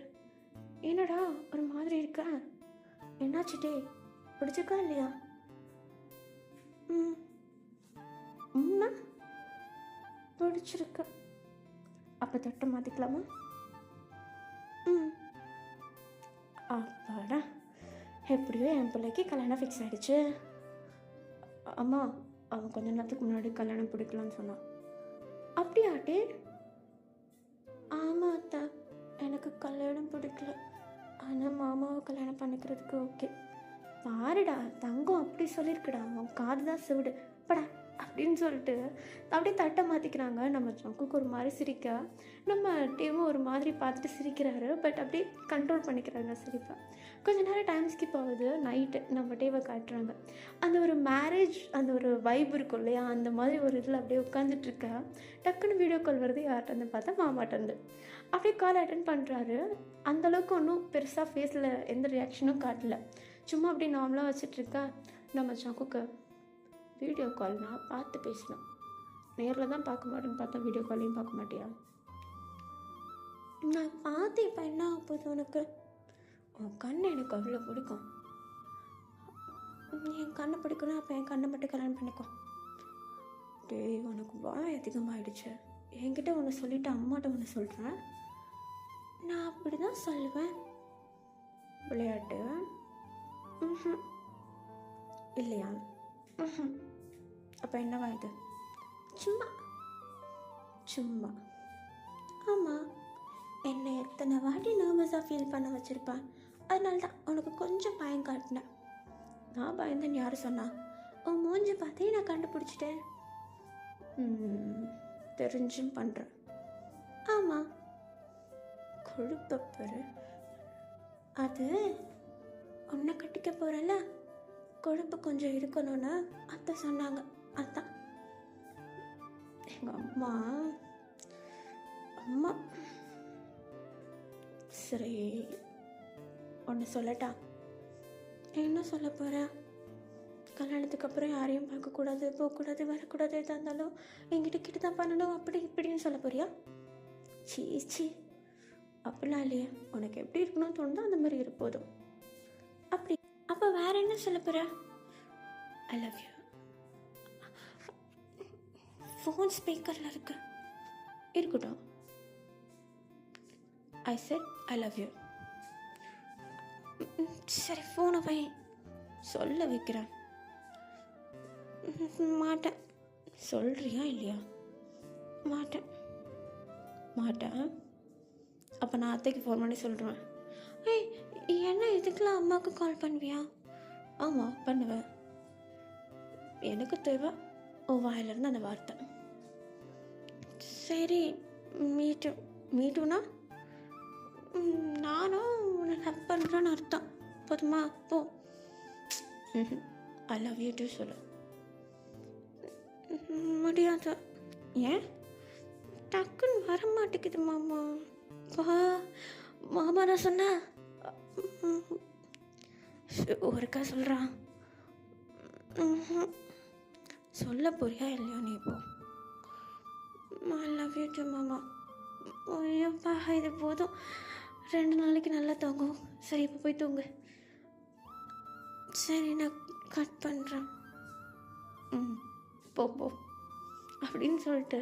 என்னடா ஒரு மாதிரி இருக்க, என்னாச்சு டே, பிடிச்சிருக்கா இல்லையா? ம் ம்னா பிடிச்சிருக்கு. அப்போ தொட்டு மாற்றிக்கலாமா? ம் அப்பாடா, எப்படியோ என் பிள்ளைக்கு கல்யாணம் ஃபிக்ஸ் ஆகிடுச்சு. அம்மா, அவன் கொஞ்ச நேரத்துக்கு முன்னாடி கல்யாணம் பிடிக்கலான்னு சொன்னான். அப்படியாட்டே? ஆமாம் அத்தா, எனக்கு கல்யாணம் பிடிக்கல, ஆனால் மாமாவை கல்யாணம் பண்ணிக்கிறதுக்கு ஓகே. பாருடா தங்கம், அப்படி சொல்லியிருக்குடா, அவன் காது தான் சிவிடு படா அப்படின்னு சொல்லிட்டு அப்படியே தட்டை மாற்றிக்கிறாங்க. நம்ம சங்குக்கு ஒரு மாதிரி சிரிக்க, நம்ம டேவும் ஒரு மாதிரி பார்த்துட்டு சிரிக்கிறாரு. பட் அப்படியே கண்ட்ரோல் பண்ணிக்கிறாங்க சிரிப்பை. கொஞ்ச நேரம் டைம் ஸ்கிப் ஆகுது. நைட்டு நம்ம டேவை காட்டுறாங்க. அந்த ஒரு மேரேஜ் அந்த ஒரு வைப் இருக்கும் இல்லையா, அந்த மாதிரி ஒரு இதில் அப்படியே உட்காந்துட்ருக்க டக்குன்னு வீடியோ கால் வருது. யார்கிட்டருந்து பார்த்தா மாமாட்டேருந்து. அப்படியே கால் அட்டன் பண்ணுறாரு. அந்தளவுக்கு ஒன்றும் பெருசாக ஃபேஸில் எந்த ரியாக்ஷனும் காட்டல. சும்மா அப்படியே நார்மலாக வச்சிட்ருக்கா. நம்ம சங்குக்கு வீடியோ கால்னா பார்த்து பேசணும், நேரில் தான் பார்க்க மாட்டேன்னு பார்த்தா வீடியோ காலையும் பார்க்க மாட்டியா? நான் பார்த்து இப்போ என்ன ஆகுது உனக்கு? உன் கண்ணை எனக்கு அவ்வளோ பிடிக்கும். நீ என் கண்ணை பிடிக்கணும், அப்போ என் கண்ணை மட்டும் கல்யாணம் பண்ணிக்கோ. டேய், உனக்கு வாய் அதிகமாகிடுச்சு. என்கிட்ட ஒன்று சொல்லிவிட்டு அம்மாட்ட ஒன்று சொல்கிறேன். நான் அப்படி தான் சொல்லுவேன். விளையாட்டு இல்லையா? அப்போ என்னவா இது? சும்மா சும்மா. ஆமாம், என்னை எத்தனை வாட்டி நர்வஸாக ஃபீல் பண்ண வச்சுருப்பேன். அதனால தான் உனக்கு கொஞ்சம் பயம் காட்டினேன். நான் பயந்தேன்னு யார் சொன்னா? உன் மூஞ்சி பார்த்தே நான் கண்டுபிடிச்சிட்டேன். தெரிஞ்சும் பண்ணுறேன். ஆமாம், கொழுப்பப்பரு. அது உன்னை கட்டிக்க போகிறல்ல, கொழுப்பு கொஞ்சம் இருக்கணும்னு அத்தை சொன்னாங்க. அதான் எங்கள் அம்மா அம்மா சரி, ஒன்று சொல்லட்டா? என்ன சொல்ல போகிற? கல்யாணத்துக்கு அப்புறம் யாரையும் பார்க்கக்கூடாது, போகக்கூடாது, வரக்கூடாது, எதாக இருந்தாலும் என்கிட்ட கிட்ட தான் பண்ணணும், அப்படி இப்படின்னு சொல்ல போறியா? சீ, அப்படிலாம் இல்லையா? உனக்கு எப்படி இருக்கணும்னு தோணுதோ அந்த மாதிரி இருப்போதும். அப்படி அப்போ வேற என்ன சொல்ல போகிற? I love you. ஃபோன் ஸ்பீக்கரில் இருக்கு, இருக்கட்டும். ஐ செட் ஐ லவ் யூ. சரி, ஃபோனை வை, சொல்ல வைக்கிறேன். மாட்டேன். சொல்கிறியா இல்லையா? மாட்டேன். அப்போ நான் அத்தைக்கு ஃபோன் பண்ணி சொல்கிறேன். ஏய், என்ன இதுக்கெலாம் அம்மாவுக்கு கால் பண்ணுவியா? ஆமாம், பண்ணுவேன். எனக்கு தேவை உன் வாயிலிருந்து அந்த வார்த்தை. சரி, மீட்டுனா நானும் உன்னை லவ் பண்ணுறேன்னு அர்த்தம். போதுமா? போ. ஐ லவ் யூ டூ சொல்லு. முடியாது. ஏன்? டக்குன்னு வர மாட்டேங்குது மாமா. மாமா நான் சொன்னேன். ஒருக்கா சொல்கிறான். சொல்ல போறியா இல்லையோ நீ இப்போ? ஐ லவ் யூ டு மாமா. ஐயோப்பா இது போதும், 2 நாளைக்கு நல்லா தூங்கும். சரி இப்போ போய் தூங்கு. சரி நான் கட் பண்ணுறேன். போ போ அப்படின்னு சொல்லிட்டு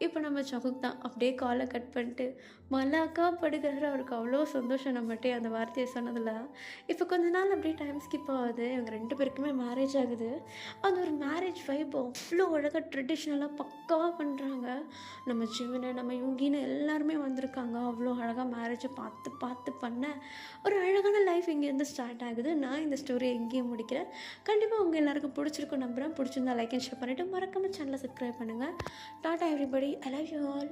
இப்போ நம்ம சகுக் தான் அப்படியே காலை கட் பண்ணிட்டு மல்லாக்கா படுகிறாரு. அவருக்கு அவ்வளோ சந்தோஷம் நம்மகிட்டே அந்த வார்த்தையை சொன்னதில். இப்போ கொஞ்ச நாள் அப்படியே டைம் ஸ்கிப் ஆகுது. இவங்க 2 பேருக்குமே மேரேஜ் ஆகுது. அந்த ஒரு மேரேஜ் வைப் அவ்வளோ அழகாக ட்ரெடிஷ்னலாக பக்காவாக பண்ணுறாங்க. நம்ம ஜிவனு நம்ம யுங்கின்னு எல்லாருமே வந்திருக்காங்க. அவ்வளோ அழகாக மேரேஜை பார்த்து பார்த்து பண்ண ஒரு அழகான லைஃப் இங்கேருந்து ஸ்டார்ட் ஆகுது. நான் இந்த ஸ்டோரியை எங்கேயும் முடிக்கிறேன். கண்டிப்பாக உங்கள் எல்லாருக்கும் பிடிச்சிருக்கும் நம்புகிறேன். பிடிச்சிருந்தா லைக் அண்ட் ஷேர் பண்ணிவிட்டு மறக்காமல் சேனலை சப்ஸ்கிரைப் பண்ணுங்கள். Tata everybody, I love you all.